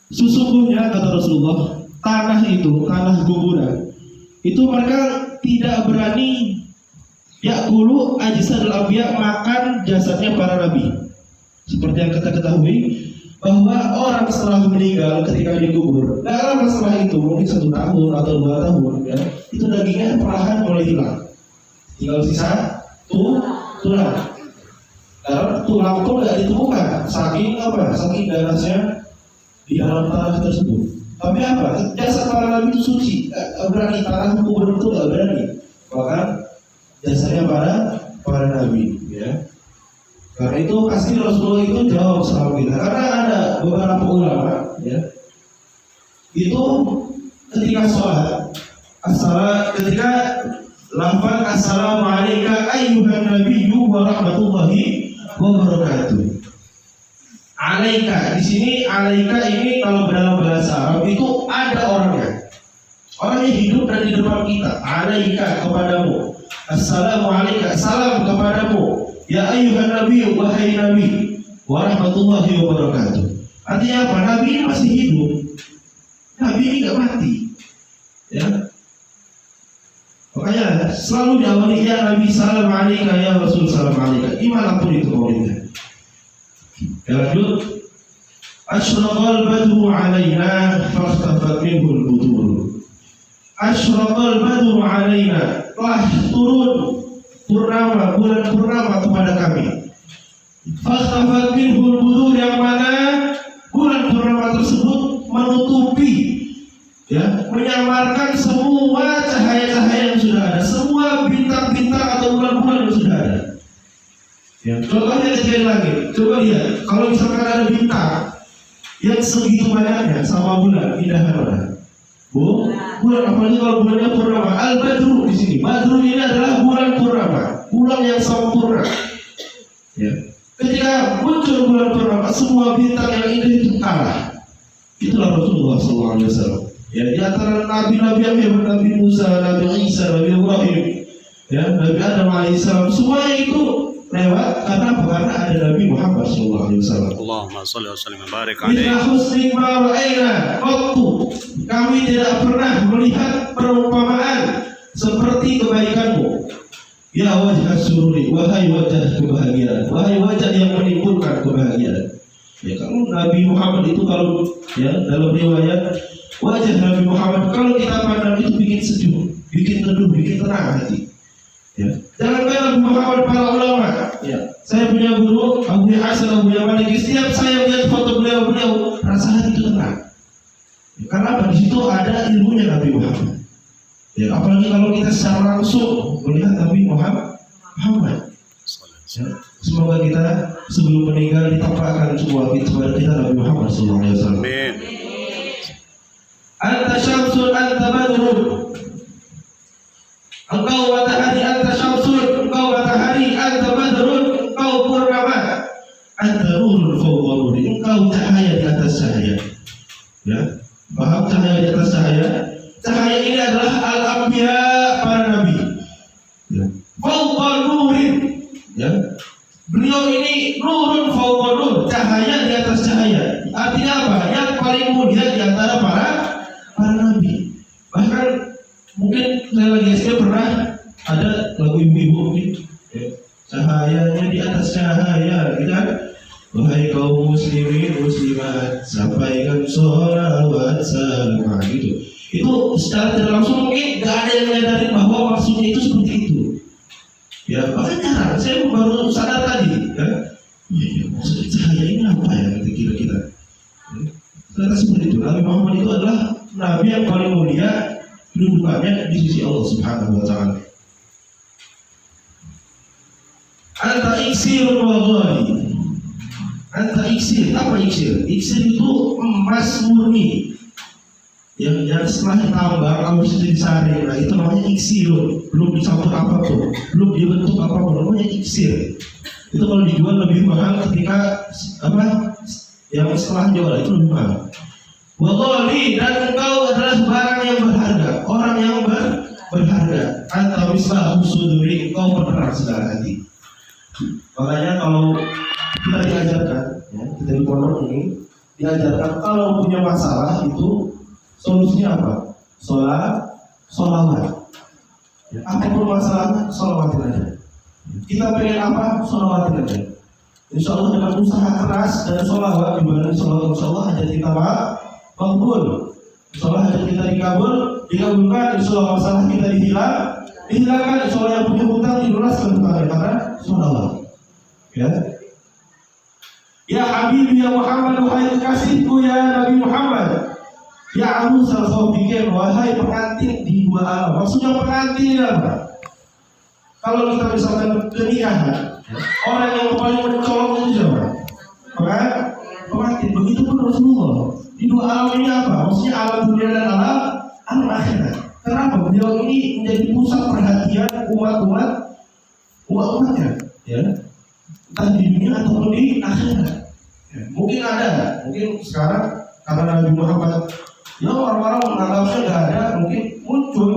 Sesungguhnya kata Rasulullah, tanah itu, tanah kuburan, itu mereka tidak berani yakulu ajsadul anbiya, makan jasadnya para nabi. Seperti yang kita ketahui bahwa orang setelah meninggal ketika dikubur, gak lama setelah itu, mungkin 1 tahun atau 2 tahun, ya, itu dagingnya perlahan mulai hilang, tinggal sisa tulang. Karena tulang pun gak ditemukan, saking darahnya di dalam tanah tersebut. Tapi apa? Jasad para nabi itu suci, gak berani, tanah kubur itu gak berani bahkan jasadnya para nabi, ya. Karena itu pasti Rasulullah itu jawab sama kita. Karena ada beberapa ulama, ya, itu ketika sholat, ketika lafaz assalamualaikum ayyuhan nabiyyu wa rahmatullahi wa barakatuh. Alaika, di sini alaika ini kalau dalam bahasa Arab itu ada orangnya hidup dan di depan kita. Alaika, kepadamu. Assalamualaikum, salam kepadamu. Ya ayyuhan nabi, wahai nabi, wa rahmatullahi wa barakatuh. Artinya apa? Nabi ini masih hidup. Nabi ini gak mati, ya. Makanya selalu diawali ya Nabi salam alaika, ya Rasul salam alaika, dimanapun itu kaulnya. Ya lanjut. Asyraqal badru alaina fahtafat minhu al-budur. Asyraqal badru alaina, telah turun purnama, bulan purnama kepada kami. Fahtafat minhu al-budur, yang mana bulan purnama tersebut menutupi, ya, menyamarkan semua cahaya-cahaya yang sudah ada, semua bintang-bintang atau bulan-bulan yang sudah ada. Ya, contohnya kejadian lagi. Coba lihat, kalau misalkan ada bintang yang segitu banyaknya sama bulan, indah mana? Bulan, apalagi kalau bulannya purnama. Al-Badru di sini. Badru ini adalah bulan purnama, bulan yang sempurna. Ya. Ketika muncul bulan purnama, semua bintang yang indah itu kalah. Itulah Rasulullah SAW. Ya, di antara nabi-nabi yang hebat, Nabi Musa, Nabi Isa, Nabi Ibrahim, ya, Nabi Adam alaihissalam, semuanya itu lewat karena ada Nabi Muhammad SAW. Allahumma shalli wa sallim wa barik alaihi. Kami tidak pernah melihat perumpamaan seperti kebaikanmu. Ya wajah sururi, wahai wajah kebahagiaan, wahai wajah yang menimbulkan kebahagiaan. Ya, kalau Nabi Muhammad itu, kalau ya dalam riwayat, wajah Nabi Muhammad kalau kita pandang itu bikin sejuk, bikin teduh, bikin tenang hati. Ya. Jangan kayak Nabi Muhammad, para ulama. Ya. Saya punya guru Abu Hasan Abu Yamani. Setiap saya lihat foto beliau rasa hati itu tenang. Ya, karena apa? Di situ ada ilmunya Nabi Muhammad. Ya, apalagi kalau kita secara langsung melihat Nabi Muhammad. Ya. Semoga kita sebelum meninggal ditampakkan semua kepada kita Nabi Muhammad SAW. Amin. Anta syamsun anta badrun. Engkau matahari, anta syamsun, engkau matahari, anta badrun, engkau purnama, anta nurun fawqa nuri, engkau cahaya di atas cahaya. Ya, paham cahaya di atas cahaya? Cahaya ini adalah al-anbiya, para nabi. Ya. Fawqa nurin, ya. Beliau ini nurun fawqa nur, cahaya di atas cahaya. Artinya apa? Yang paling mulia di antara para nabi. Bahkan mungkin saya lagi SD pernah ada lagu ibu-ibu mungkin, ya, cahayanya di atas cahaya, gitu kan? Wahai kaum muslimin muslimat, sampaikan sholawat salam, gitu. Itu secara tidak langsung mungkin gak ada yang menyadari bahwa maksudnya itu seperti itu. Ya, makanya saya baru sadar tadi, ya. Ya, maksudnya cahaya ini apa ya kira-kira? Karena seperti itu, Nabi Muhammad itu adalah nabi yang paling mulia kedudukannya di sisi Allah Subhanahu wa taala. Anta iksirun wa ghali. Anta iksir, apa iksir? Iksir itu emas murni. Yang setelah ditambang harus disaring. Nah, itu namanya iksir. Belum dicampur apapun, belum dibentuk apapun, namanya iksir. Itu kalau dijual lebih mahal ketika yang setelah jual itu lebih mahal. Wallahi, dan engkau adalah barang yang berharga, orang yang berharga. Anta mislahu suduri, engkau penerang segala hati. Makanya kalau kita diajarkan, ya, kita di pondok ini, diajarkan kalau punya masalah itu solusinya apa? Sholawat. Ya, apapun masalahnya, sholawatin aja. Kita pengen apa? Sholawatin aja. Insya Allah dengan usaha keras dan sholawat dibanding sholawat, insya Allah hajat kita makbul. Insya Allah hajat kita dikabulkan. Insya Allah masalah kita dihilangkan. Insya Allah yang punya hutang dilunaskan hutangnya karena sholawat. Ya Habibi ya Muhammad, wahai kekasihku ya Nabi Muhammad. Ya arusal khawfikin, wahai pengantin di dua alam. Maksudnya pengantin ini apa? Kalau kita misalkan ke nikahan, orang yang paling mencolok itu siapa? Pengantin. Begitu pun Rasulullah. Di dua alam ini apa? Maksudnya alam dunia dan alam akhirat. Kenapa? Beliau ini menjadi pusat perhatian umatnya, ya. Entah di dunia ataupun di akhirat. Ya. Mungkin sekarang karena Nabi Muhammad, ya orang-orang menganggapnya nggak ada, mungkin muncul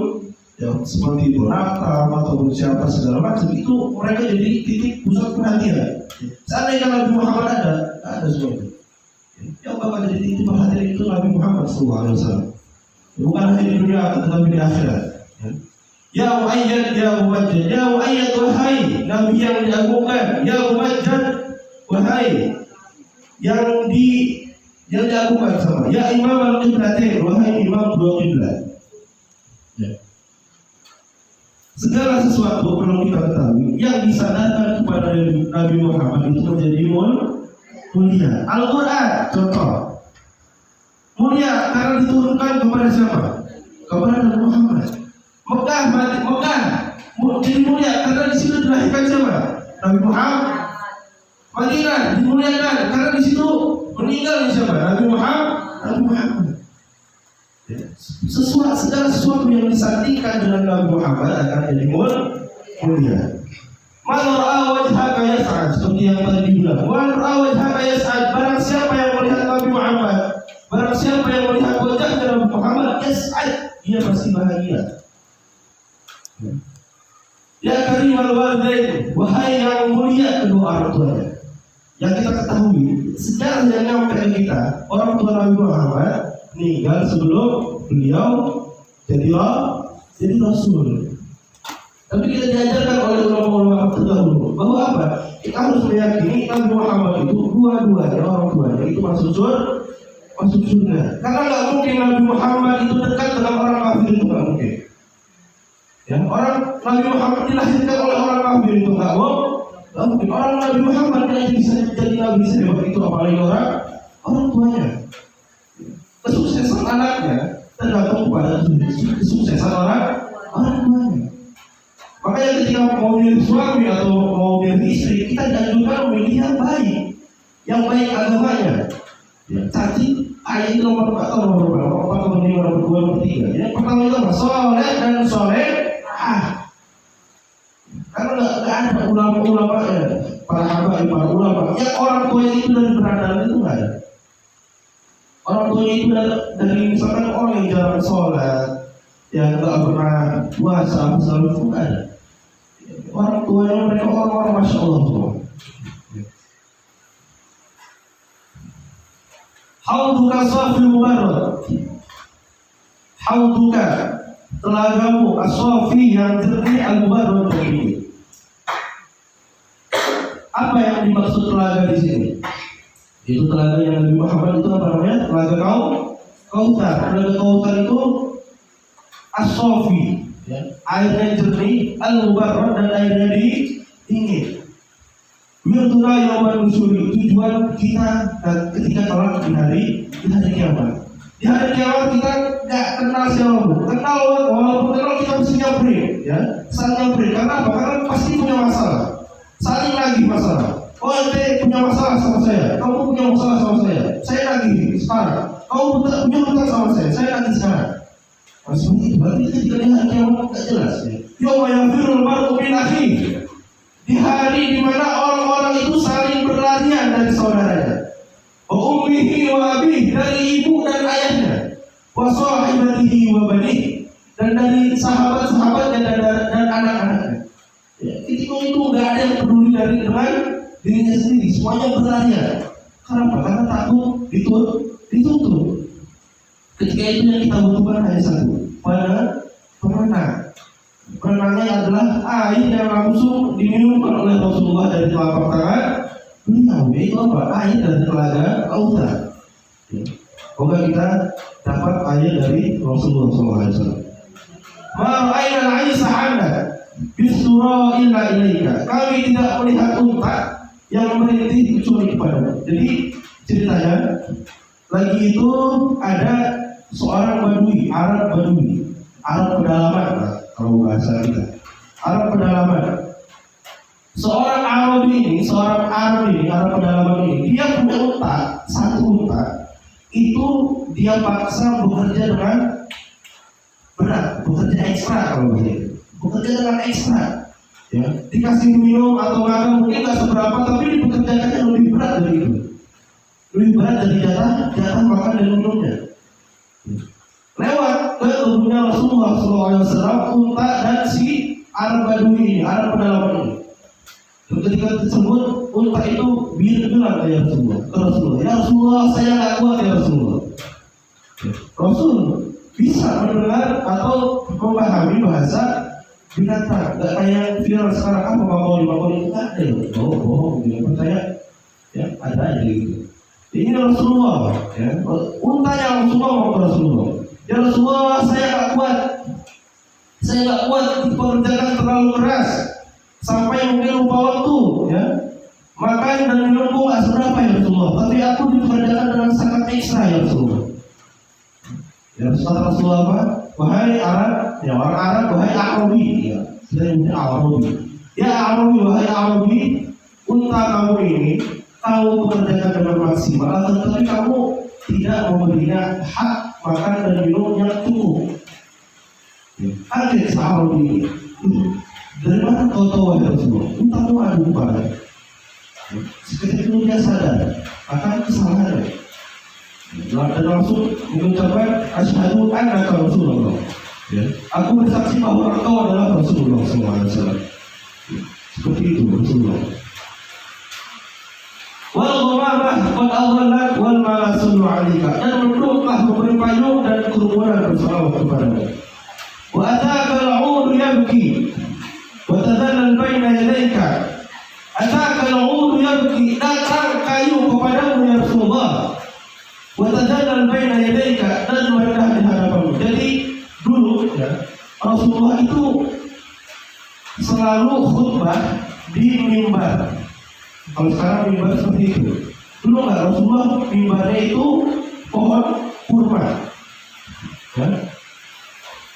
ya seperti Donald ataupun siapa segala macam, itu mereka jadi titik pusat perhatian. Seandainya Nabi Muhammad ada semua itu. Yang bakal jadi titik perhatian itu Nabi Muhammad SAW. Bukan hanya di dunia tetapi di akhirat. Ya Mu'ayyad, ya Mumajjad, ya Mu'ayyad wahai Nabi yang diagungkan, ya Mumajjad wahai yang diagungkan sama, ya Imam al-Qiblatain wahai Imam dua kiblat. Ya. Segala sesuatu perlu kita ketahui yang disadarkan kepada Nabi Muhammad itu menjadi mulia. Al-Quran contoh mulia karena diturunkan kepada siapa? Kepada Nabi Muhammad. Mekah jadi mulia karena di situ dilahirkan siapa? Nabi Muhammad. Madinah dimuliakan karena di situ meninggal siapa? Nabi Muhammad. Ya. Segala sesuatu yang disandingkan dengan Nabi Muhammad akan jadi mulia. Man ra'a wajhaka yas'ad, seperti yang tadi dibilang. Man ra'a wajhaka yas'ad, barang siapa yang melihat Nabi Muhammad, barang siapa yang melihat wajah Nabi Muhammad, yas'ad, dia pasti bahagia. Ya karimal walidain, wahai yang mulia kedua orang tuanya. Yang kita ketahui sejarah yang nyampe kita, orang tua Nabi Muhammad meninggal sebelum beliau jadi rasul. Tapi kita diajarkan oleh ulama-ulama terdahulu bahwa apa? Kita harus meyakini Nabi Muhammad itu dua-duanya orang tuanya itu masuk surga. Karena nggak mungkin Nabi Muhammad itu dekat dengan orang kafir, itu nggak mungkin. Ya, orang Nabi Muhammad dilahirkan oleh orang kafir itu nggak mungkin. Orang Nabi Muhammad yang bisa jadi nabi sebab itu apalagi orang tuanya. Kesuksesan anaknya tergantung pada kesuksesan orang tuanya. Makanya ketika mau milih suami atau mau milih istri, kita dianjurkan memilih yang baik agamanya. Ya, cantik, ayat nomor 4 atau nomor 5, nomor 2, nomor 3. Yang pertama itu apa? Soleh dan soleh. Karena nggak ada ulama-ulama para ulama yang orang tuanya itu dari beradaban itu nggak ada. Orang tuanya itu dari misalkan orang yang jarang sholat, yang nggak pernah puasa, selalu itu nggak ada. Orang tuanya mereka orang-orang masya Allah semua. Hauduka safi mubarad, hauduka telagamu as-safi yang jernih al-mubarad ini. Apa yang dimaksud telaga di sini? Itu telaga yang Nabi Muhammad itu apa namanya? Telaga Kautsar. Telaga Kautsar itu as-safi, ya. Airnya jernih, al-mubarad dan airnya dingin. Wirtuna yauman nusuri, tujuan kita ketika kelak di hari kiamat. Di hari kiamat kita nggak kenal siapapun, walaupun kenal kita mesti nyamperin, ya, saling nyamperin. Karena apa? Karena pasti punya masalah, saling lagi masalah. Oh ente punya masalah sama saya, kamu punya masalah sama saya lagi sekarang. Kamu punya hutang sama saya lagi sekarang. Seperti itu, berarti ketika di hari kiamat nggak jelas. Yauma yafirrul mar'u min akhihi, di hari di mana orang-orang itu saling berlarian dari saudaranya. Wa ummihi wa abihi, dari ibu dan ayahnya. Wa sahibatihi wa banihi, dan dari sahabat-sahabatnya dan anak-anaknya. Ya, ketika itu nggak ada yang peduli dengan dirinya sendiri, semuanya berlarian. Kenapa? Karena takut ditutup. Ketika itu yang kita butuhkan hanya satu, pada pemenang. Pemenangnya adalah air yang langsung diminumkan oleh Rasulullah dari telapak tangan beliau. Itu apa? Air dari telaga Kautsar. Semoga kita dapat air dari Rasulullah SAW. Ma'aina al-aisa anda bisura illa ilaika. Kami tidak melihat unta yang merintih kecuali kepadamu. Jadi ceritanya lagi itu ada seorang Badui, Arab pedalaman, kalau bahasa kita, Arab pedalaman. Seorang Arab pedalaman ini, dia punya unta, satu unta, itu dia paksa bekerja dengan berat, bekerja ekstra kalau begitu, bekerja dengan ekstra. Ya, dikasih minum atau makan mungkin nggak seberapa, tapi dipekerjakannya lebih berat dari itu, lebih berat dari jatah makan dan minumnya. Lewat ke kebunnya Rasulullah SAW, unta dan si Arab Badui ini, Arab pedalaman ini. Ketika tersebut, unta itu bilang ya Rasulullah, ya Rasulullah, saya nggak kuat ya Rasulullah. Rasul bisa mendengar atau memahami bahasa binatang, nggak kayak viral sekarang apa maboli itu nggak ada, bohong, dia percaya, ya ada aja gitu. Ini Rasulullah, ya, untanya Rasulullah mau ke Rasulullah. Ya Rasulullah, saya nggak kuat dipekerjakan terlalu keras sampai mungkin lupa waktu, ya. Makan dan minumku nggak seberapa ya Rasulullah, tapi aku dipekerjakan dengan sangat ekstra ya Rasulullah. Ya Rasulullah apa? Wahai Arab, ya orang Arab, wahai Arabi, ya, saya punya Arabi. Ya Arabi, wahai Arabi, unta kamu ini tahu pekerjakan dengan maksimal, tetapi kamu tidak memberinya hak makan dan minum yang cukup. Kaget sahabat ini, dari mana kau tahu ya Rasulullah? Untamu ada pada. Seketika itu dia sadar akan kesalahannya. Dan langsung mengucapkan asyhadu annaka Rasulullah. Ya, aku bersaksi bahwa engkau adalah Rasulullah SAW. Seperti itu Rasulullah. Wal ghamamah qad adallat wal malasul 'alaika. Dan menduklah memberi payung dan kerumunan bersalawat kepadamu. Wa ataka al-'ud yabki wa tadallal baina yadayka. Ataka al-'ud yabki, datang kayu kepadamu ya Rasulullah. Wa tadallal baina yadayka, dan merendah di hadapanmu. Jadi dulu ya, Rasulullah itu selalu khutbah di mimbar. Kalau sekarang mimbar seperti itu, dulu nggak, Rasulullah mimbarnya itu pohon kurma, ya,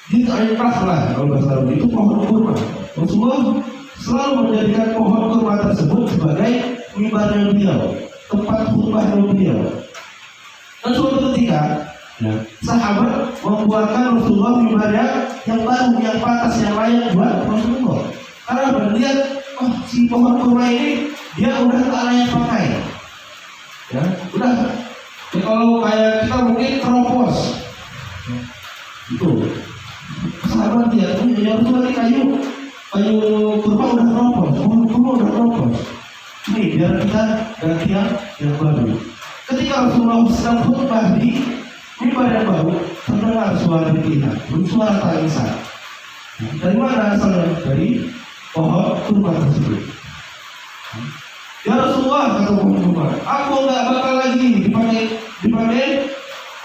gitu lah kalau bahasa Arab itu pohon kurma. Rasulullah selalu menjadikan pohon kurma tersebut sebagai mimbarnya beliau, tempat khutbahnya beliau. Dan suatu ketika, ya, sahabat membuatkan Rasulullah mimbarnya yang baru, yang pantas, yang layak buat Rasulullah. Karena melihat, oh si pohon kurma ini dia udah tak layak pakai, ya udah. Ya, kalau kayak kita mungkin keropos, itu sahabat dia tuh ya Rasulullah, kayu kurma udah keropos, pohon kurma udah keropos. Ini biar kita ganti yang baru. Ketika Rasulullah sedang khutbah di mimbar yang baru, terdengar suara rintihan, suara tangisan. Dari mana asalnya? Dari pohon kurma tersebut. Ya Rasulullah, kata pohon kurma, aku nggak bakal lagi dipakai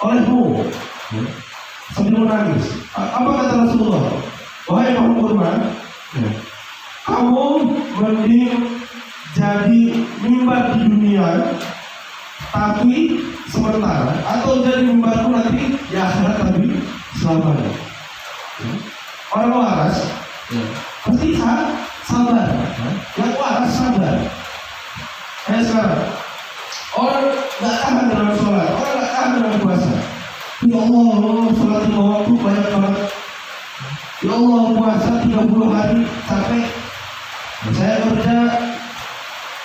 olehmu. Sambil menangis. Apa kata Rasulullah? Wahai pohon kurma, kamu mending jadi mimbar di dunia tapi sementara, atau jadi mimbarku nanti di akhirat tapi selamanya. Orang waras pasti sabar, yang waras sabar. Kayak sekarang orang nggak tahan dalam sholat, orang nggak tahan dalam puasa. Ya Allah, sholat 5 waktu banyak banget. Ya Allah, puasa 30 hari capek. Saya kerja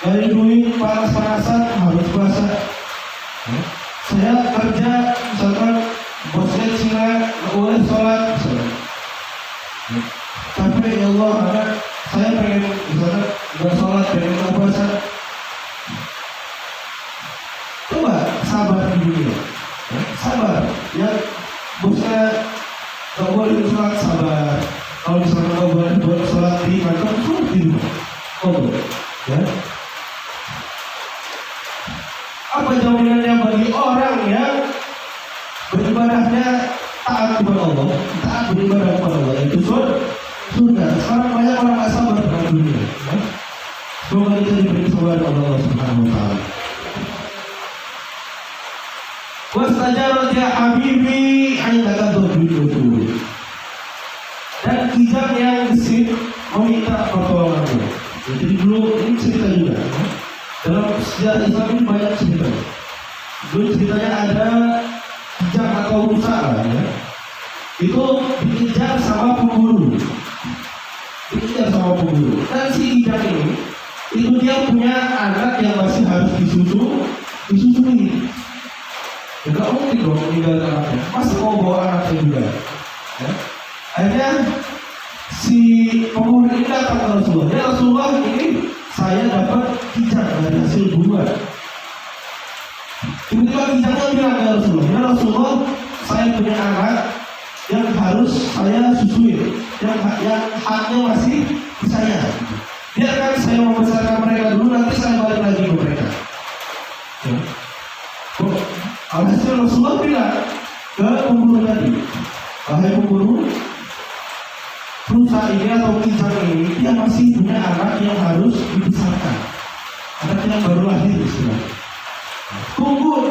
dari duit panas-panasan harus puasa. Saya kerja misalkan bosnya Cina nggak boleh sholat. Tapi ya Allah, anak saya pengen misalkan nggak sholat, pengen nggak puasa. sabar. Ya, bosnya nggak boleh sholat sabar. Kalau misalnya nggak boleh buat sholat di kantor, sholat di rumah. Boleh, ya. Apa jaminannya bagi orang yang beribadahnya taat kepada Allah, taat beribadah kepada Allah itu surga. Sekarang banyak orang nggak sabar dalam dunia. Ya. Semoga kita diberi kesabaran oleh Allah Subhanahu Wa Taala. Wastajarot ya habibi aindaka dzulul. Dan kijang yang gesit meminta pertolonganmu. Jadi dulu ini cerita juga. Ya. Dalam sejarah Islam ini banyak cerita. Dulu ceritanya ada kijang atau rusa lah ya. Itu dikejar sama pemburu. Dan si kijang ini itu dia punya anak yang masih harus disusui. Enggak mungkin dong meninggalkan anaknya. Masa mau bawa anaknya juga? Ya. Akhirnya si pemburu ini datang ke Rasulullah. Ya Rasulullah, ini saya dapat kijang dari hasil buruan. Tiba-tiba kijangnya bilang ke Rasulullah, ya Rasulullah, saya punya anak yang harus saya susui, yang haknya masih di saya. Biarkan saya membesarkan mereka dulu, nanti saya balik lagi ke mereka. Ya. Alhasil Rasulullah bilang ke pemburu tadi, wahai pemburu, rusa ini atau kijang ini dia masih punya anak yang harus dibesarkan, anak yang baru lahir istilahnya. Tunggu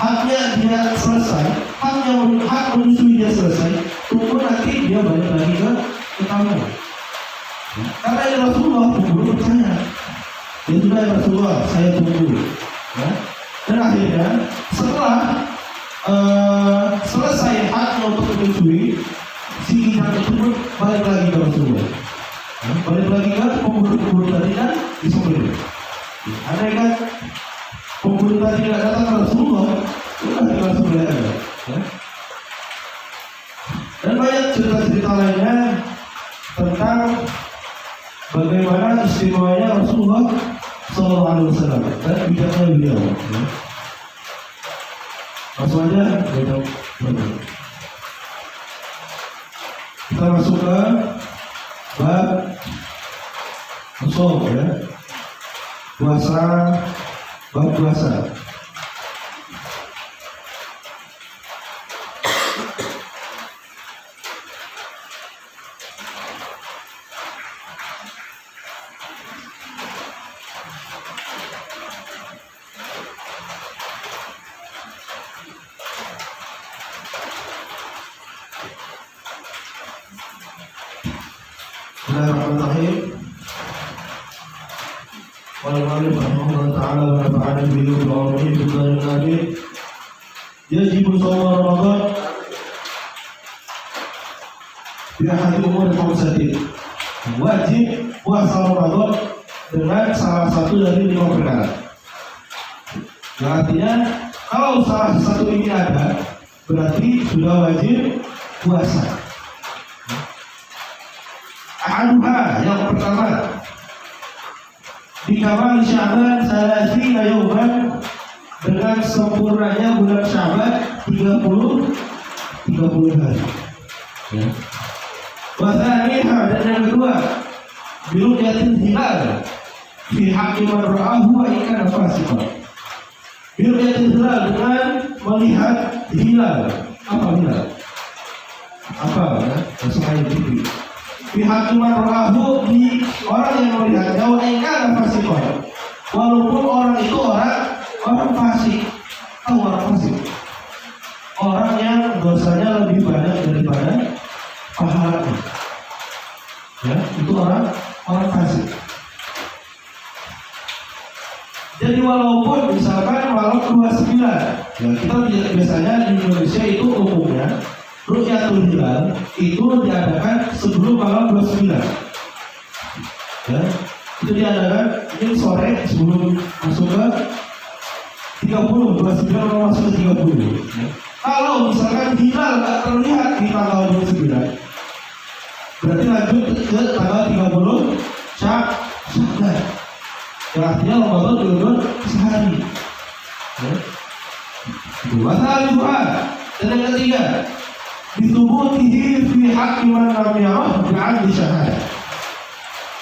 haknya dia selesai, hak menyusui dia selesai, tunggu nanti dia balik lagi ke kamu. Karena ini Rasulullah pemburu percaya. Ya sudah ya Rasulullah, saya tunggu. Ya. Dan akhirnya setelah selesai haknya untuk menyusui, si kijang itu pun balik lagi ke Rasulullah. Ya. Balik lagi ke pemburu tadi kan disembelih. Andai kan pemburu tadi tidak datang ke Rasulullah, sudah tinggal sembelih aja. Ya. Dan banyak cerita-cerita lainnya tentang bagaimana istimewanya Rasulullah SAW dan bijaknya beliau. Ya. Langsung aja kita masuk ke bab usul ya, puasa, bab puasa. Bismillahirrahmanirrahim. Wal-mu'allif rahimahullah ta'ala wa nafa'ana bihi wa bi'ulumihi fid dharin amin. Yajibu shawm Ramadan bi ahadi umur khamsatin. Wajib puasa Ramadan dengan salah satu dari 5 perkara. Yang artinya kalau salah satu ini ada, berarti sudah wajib puasa. Anuha yang pertama, dikamal Sya'ban salasina yauman, dengan sempurnanya bulan Sya'ban 30 hari. Ya. Wathaniha, dan yang kedua, biru'yatil hilal fi haqqi man ra'ahu wa in kana fasiqan. Biru'yatil hilal, dengan melihat hilal. Apa hilal? Apa ya? Langsung aja TV. Pihak iman rohahu, di orang yang melihatnya waikana fasikon, walaupun orang itu orang fasik. Tahu orang fasik? Orang yang dosanya lebih banyak daripada pahalanya. Ya, itu orang fasik. Jadi walaupun misalkan malam 29, ya kita biasanya di Indonesia itu umumnya Ru'yatul Hilal itu diadakan sebelum malam 29. Ya, itu diadakan ini sore sebelum masuk ke 30, 29 masuk ke 30. Ya. Kalau misalkan hilal nggak terlihat di tanggal 29, berarti lanjut ke tanggal 30 Sya'ban. Yang artinya Ramadan diundur sehari. Ya. Masalah Tuhan. Dan yang ketiga, disubutihi fi haqqi man lam yarah bi'adli syahadah.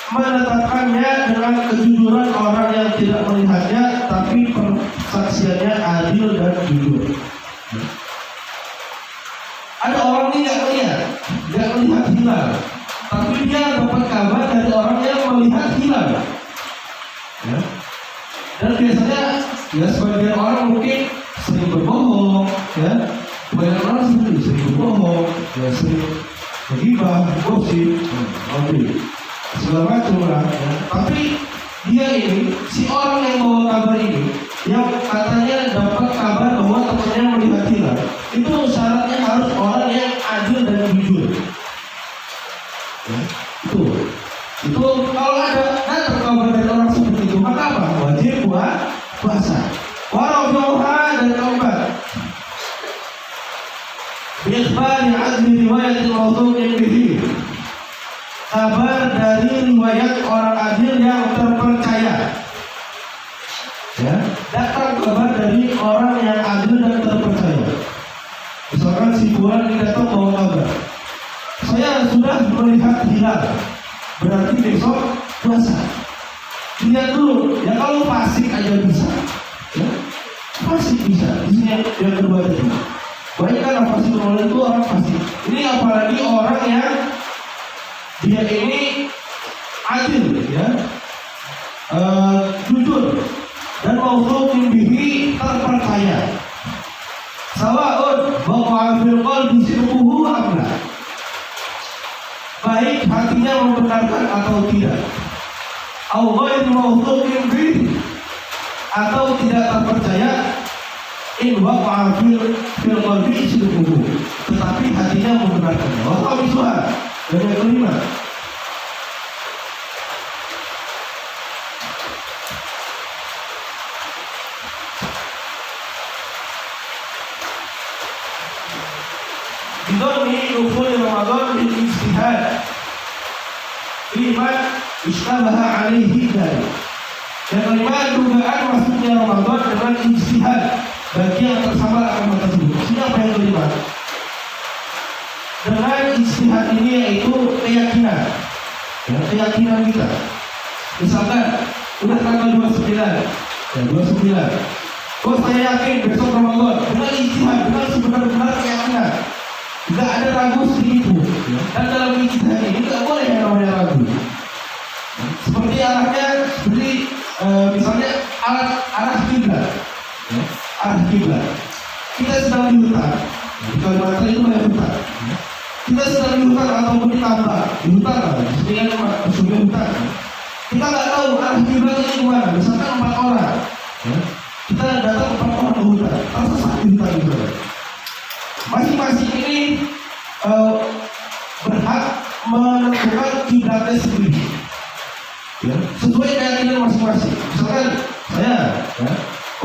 Menetapkannya dengan kejujuran orang yang tidak melihatnya, tapi persaksiannya adil dan jujur. Ada orang ini nggak melihat hilal, tapi dia dapat kabar dari orang yang melihat hilal. Ya. Dan biasanya ya sebagian orang mungkin sering berbohong, ya. Banyak orang sering berbohong, ya sering bergibah, gosip, segala macam lah. Ya. Tapi dia ini, si orang yang bawa kabar ini, yang katanya dapat kabar bahwa temannya melihat hilal, itu syaratnya harus orang yang adil dan jujur. Ya, itu kalau ada datang kabar dari orang seperti itu, maka apa? Wajib puasa. Warahmatullahi dan taubat. Ikhbari adli riwayat al-mawdu'in bihi. Kabar dari riwayat orang adil yang terpercaya. Ya, datang kabar dari orang yang adil dan terpercaya. Misalkan si Fulan ini datang bawa kabar, saya sudah melihat hilal, berarti besok puasa. Lihat dulu, ya kalau fasik aja bisa, ya fasik bisa. Ini yang kedua tadi. Banyak kan fasik orang itu orang fasik. Ini apalagi orang yang dia ini adil, ya, jujur dan mawdu'un bihi, terpercaya. Sawa'un waqa'a fil qalbi sidquhu am la. Baik hatinya membenarkan atau tidak. Aw ghairu mawdu'in bihi, atau tidak terpercaya. In waqa'a fil qalbi sidquhu, tetapi hatinya membenarkan. Wa khamisuha, dan yang kelima, bidoni dukhul Ramadan bil ijtihad lima ishtabaha alaihi dzalik. Yang kelima, dugaan masuknya Ramadan dengan ijtihad bagi yang tersamar akan hal tersebut. Siapa yang kelima? Dengan ijtihad ini yaitu keyakinan, ya, keyakinan kita. Misalkan udah tanggal 29, ya 29. Oh, saya yakin besok Ramadan. Dengan ijtihad, dengan sebenar-benar keyakinan. Tidak ada ragu sedikit pun. Dan dalam ijtihad ini tidak boleh yang namanya ragu. Seperti arahnya, seperti misalnya arah kiblat. Arah kiblat. Kita sedang di hutan. Di Kalimantan itu banyak hutan. Kita sedang di hutan ataupun di tambak, di hutan lah, sebagian masuknya hutan. Kita nggak tahu arah kiblat ini kemana. Misalkan 4 orang. Kita datang 4 orang ke hutan, tersesat di hutan itu. Masing-masing ini berhak menentukan kiblatnya sendiri, ya, sesuai keyakinan masing-masing. Misalkan saya, ya,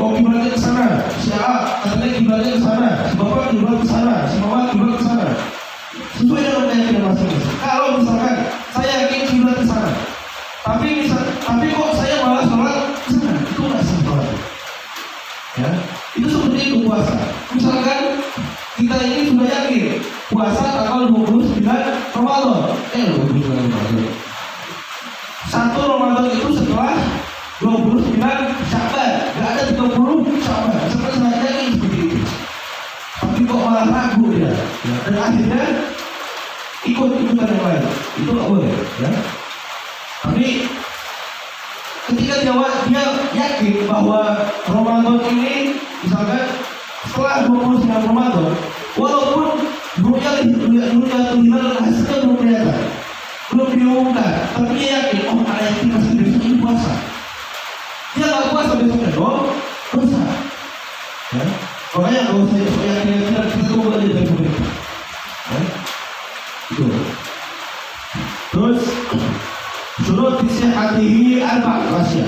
kiblatnya ke sana, si A katanya kiblatnya ke sana, si bapak kiblat ke sana, si mama kiblat ke sana, sesuai dengan keyakinan masing-masing. Kalau misalkan saya yakin kiblat ke sana, tapi kok saya malah sholat ke sana, itu nggak sah sholat. Ya, itu seperti itu puasa. Misalkan kita ini sudah yakin puasa tanggal 29 Ramadan. 29 Ramadan. 1 Ramadan itu setelah 29 Sya'ban. Enggak ada 30 Sya'ban. Seperti saya yakin seperti itu. Tapi kok malah ragu dia. Ya. Dan akhirnya ikut-ikutan yang lain. Itu enggak boleh, ya. Tapi ketika dia yakin bahwa Ramadan ini misalkan setelah 29 Ramadan, walaupun hilal hasilnya belum kelihatan, belum diumumkan, tapi dia yakin, oh ada yang pasti besok ini puasa. Dia nggak puasa besoknya dong, puasa. Ya, makanya kalau saya yakin kita tunggu aja dari pemerintah. Ya, itu. Terus surut sihatihi arba' rahasia.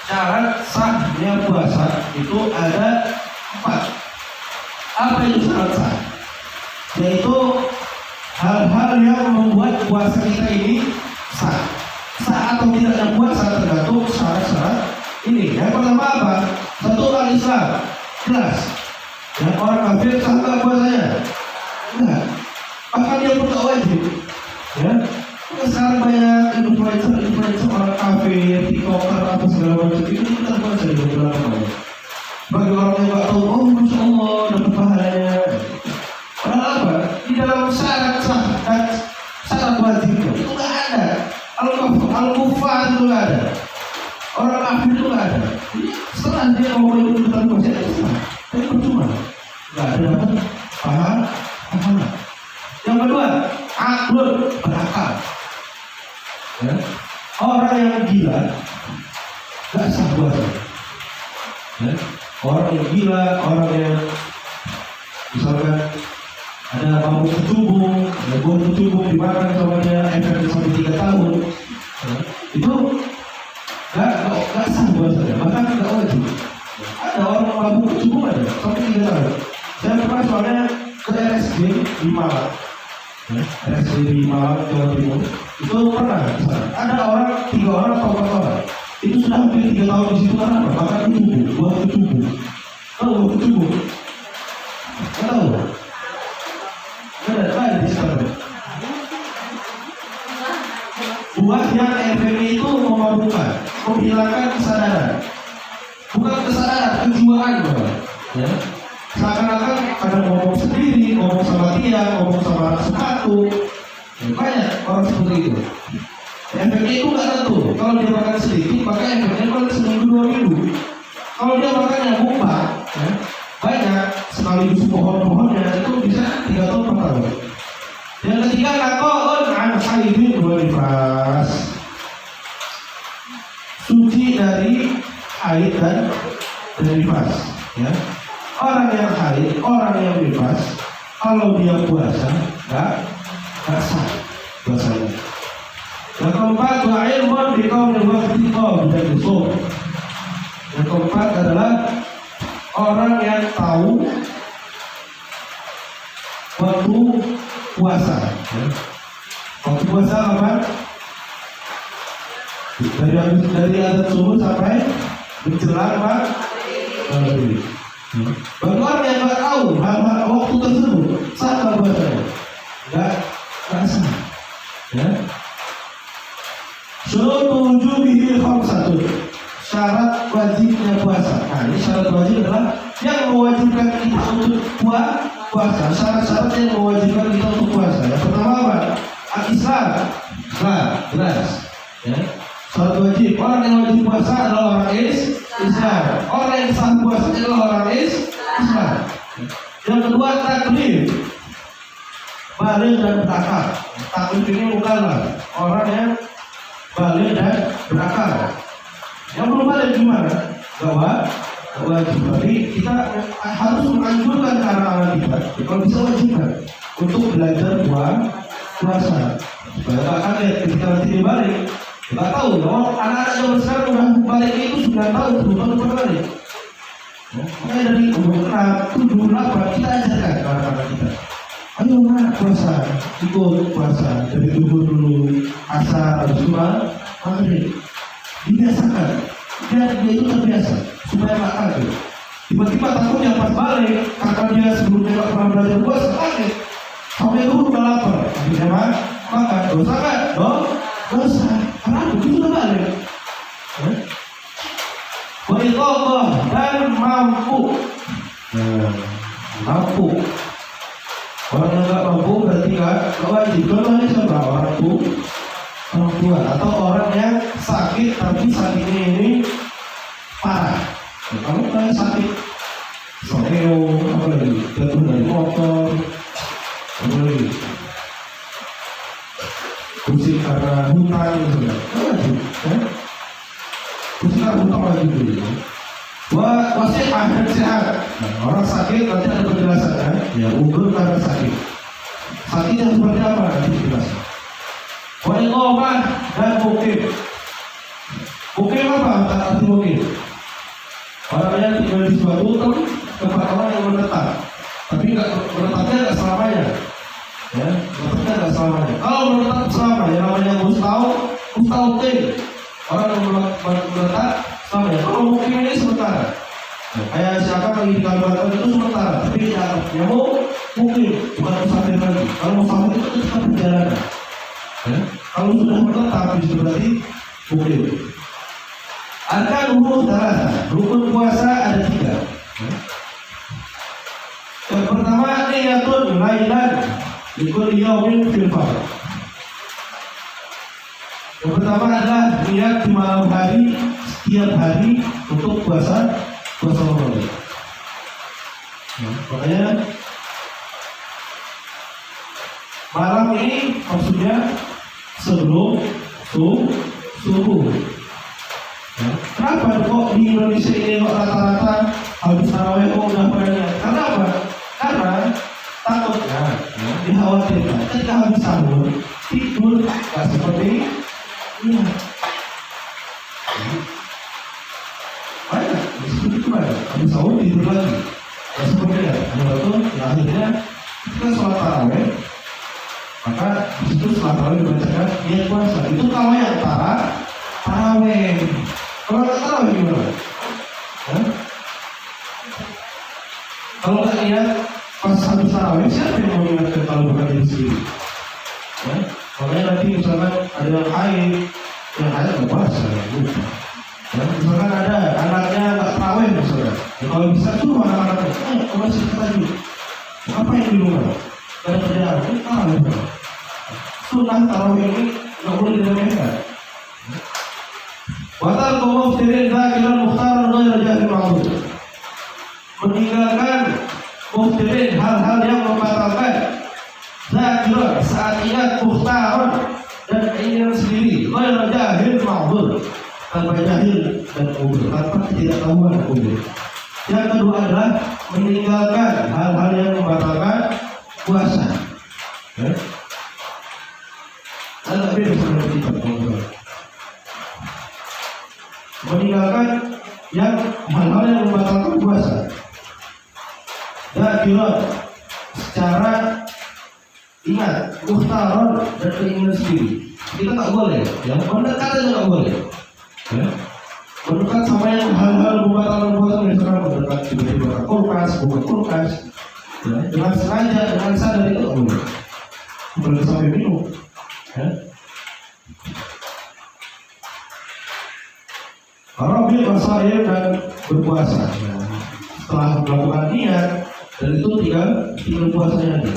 Syarat sahnya puasa itu ada 4. Apa itu syarat sah? Yaitu hal-hal yang membuat puasa kita ini sah. Sah atau tidaknya puasa tergantung syarat-syarat ini. Yang pertama apa? Satu, al-Islam, jelas. Yang orang kafir sah nggak puasanya? Enggak. Bahkan dia pun tak wajib. Ya. Sekarang banyak influencer orang kafir, tiktoker apa segala macam itu kita puasa di beberapa kali. Bagi orang yang nggak tahu, oh masya Allah dapat pahalanya. Padahal apa? Di dalam syarat sah dan syarat wajib itu nggak ada. Al-kufar itu nggak ada. Orang kafir itu nggak ada. Setelah dia mau ikutan puasa itu sah, tapi percuma. Nggak ada dapat pahala. Yang kedua, aklun, berakal. Ya. Orang yang gila nggak sah puasa. Ya. Orang yang gila, orang yang misalkan ada mabuk kecubung, ada bom kecubung dimakan sama dia efek sampai 3 tahun, ya. Itu nggak sah puasanya, bahkan nggak wajib. Ada orang mabuk kecubung ada sampai 3 tahun. Saya pernah soalnya ke RSJ di Malang, ya. RSJ di Malang, Jawa Timur, itu pernah ada orang 3 orang atau 4 orang. Itu sudah hampir 3 tahun di situ karena apa? Bahkan kecubung, buah kecubung. Tahu kecubung? Nggak tahu? Ada di sana. Buah yang efeknya itu memabukkan, menghilangkan kesadaran. Bukan kesadaran, kejiwaan, Bapak. Ya. Seakan-akan kadang ngomong sendiri, ngomong sama dia, ngomong sama anak sepatu. Ya, banyak orang seperti itu. Efeknya itu nggak tentu. Kalau dia makan sedikit, maka efeknya paling seminggu 2 minggu. Kalau dia makan yang mubah, ya, banyak sekaligus pohon-pohonnya itu bisa 3 tahun 4 tahun. Yang ketiga, lakoon an haidin wa nifas, suci dari haid dan nifas. Ya. Orang yang haid, orang yang nifas, kalau dia puasa nggak sah puasanya. Yang keempat, wa ilmun biqaulil waqti dan usul. Yang keempat adalah orang yang tahu waktu puasa. Ya. Waktu puasa apa? Dari azan subuh sampai menjelang maghrib. Bagi orang yang nggak tahu hal-hal waktu tersebut, sah nggak puasanya? Nggak sah. Ya. Syurutu wujubihi khamsatun. Syarat wajibnya puasa. Nah, ini syarat wajib adalah yang mewajibkan kita untuk puasa. Syarat-syarat yang mewajibkan kita untuk puasa. Yang pertama apa? Al-Islam. Nah, jelas. Ya. Syarat wajib. Orang yang wajib puasa adalah orang Islam. Orang yang sah puasa adalah orang Islam. Yang kedua, taklif. Balik dan berakal. Taklif ini bukanlah orang yang balik dan berakal. Yang belum balik gimana? Bahwa wajib. Tapi kita harus menganjurkan ke anak-anak kita, kalau bisa wajibkan untuk belajar puasa. Supaya tak kaget ketika nanti dia balik. Kita tahu, anak-anak zaman sekarang udah balik itu 9 tahun, 10 tahun berbalik. Makanya dari umur 6, 7, 8 kita ajarkan ke anak-anak kita. Ayo nak puasa, ikut puasa dari dulu asar, semua maghrib. Dibiasakan, biar dia itu terbiasa supaya nggak kaget. Tiba-tiba takutnya pas balik, karena dia sebelumnya nggak pernah belajar puasa, kaget. Sampai dulu udah lapar, akhirnya makan. Dosa kan? Dosa. Karena itu sudah balik. Beriqoqah dan mampu. Mampu. Orang yang nggak mampu berarti nggak wajib. Contohnya siapa? Orang tua atau orang yang sakit tapi sakitnya ini parah. Kalau kayak sakit sokeo, apa lagi? Jatuh dari motor, apa lagi? Pusing karena hutang misalnya, wajib. Pusing karena hutang wajib dulu. Wasiat dan sehat. Nah, orang sakit nanti ada penjelasan kan? Ya, umur karena sakit. Sakitnya seperti apa? Nanti dijelaskan. Wa'ilqomah dan mukim. Mukim apa? Arti mukim. Orang yang tinggal di suatu tempat, orang yang menetap. Tapi menetapnya nggak selamanya. Ya, menetapnya nggak selamanya. Kalau menetap selama, yang namanya mustau mustautin, orang yang meletak sama ya. Kalau mukim ini sementara. Nah, kayak siapa lagi di Kalimantan itu sementara, tapi tidak nyamuk mukim, bukan musafir lagi. Kalau musafir itu tetap perjalanan. Ya. Kalau sudah menetap itu berarti mukim. Ada rukun puasa ada 3. Ya. Yang pertama niyatun lailan likul yaumin fil fardh. Yang pertama adalah niat di malam hari setiap hari untuk puasa Ramadan. Makanya malam ini maksudnya sebelum subuh. Ya. Kenapa kok di Indonesia ini kok rata-rata habis tarawih kok udah pernah niat? Karena apa? Karena takutnya dikhawatirkan ketika habis sahur tidur nggak seperti ini. Banyak seperti itu banyak. Habis sahur tidur lagi nggak seperti ya. Betul. Ya, akhirnya kita sholat tarawih, maka itu setelah tarawih dibacakan niat puasa. Itu kalau yang tarawih. Kalau nggak tarawih gimana? Kalau nggak niat pas habis tarawih, siapa yang mau ingatkan kalau bukan diri sendiri? Ya? Makanya nanti misalkan ada yang haid nggak puasa, ya lupa. Ya? Misalkan ada anaknya nggak tarawih misalkan, ya, kalau bisa suruh anak-anaknya, kalau masih tadi, apa yang di rumah? Ada kerjaan, ini tarawih. Sunnah tarawih ini nggak boleh diremehkan. Watar kaum muftirin zakiran mukhtar ghairu jahil ma'ruf. Meninggalkan muftirin hal-hal yang membatalkan zakiran saat ingat mukhtar dan keinginan sendiri ghairu jahil ma'ruf, tanpa jahil dan udzur, tanpa ketidaktahuan udzur. Yang kedua adalah meninggalkan hal-hal yang membatalkan puasa. Ya. Ada beda sama kita meninggalkan yang hal-hal yang membatalkan puasa. Zakiran secara ingat, mukhtaron dan keinginan sendiri. Kita tak boleh, ya. Mendekat aja tak boleh. Ya. Mendekat sama yang hal-hal membatalkan puasa, misalkan mendekat tiba-tiba buka kulkas, ya. Dengan sengaja, dengan sadar itu tak boleh. Boleh sampai minum. Ya. Rabi basair dan berpuasa. Ya. Setelah melakukan niat dan itu tinggal puasanya aja.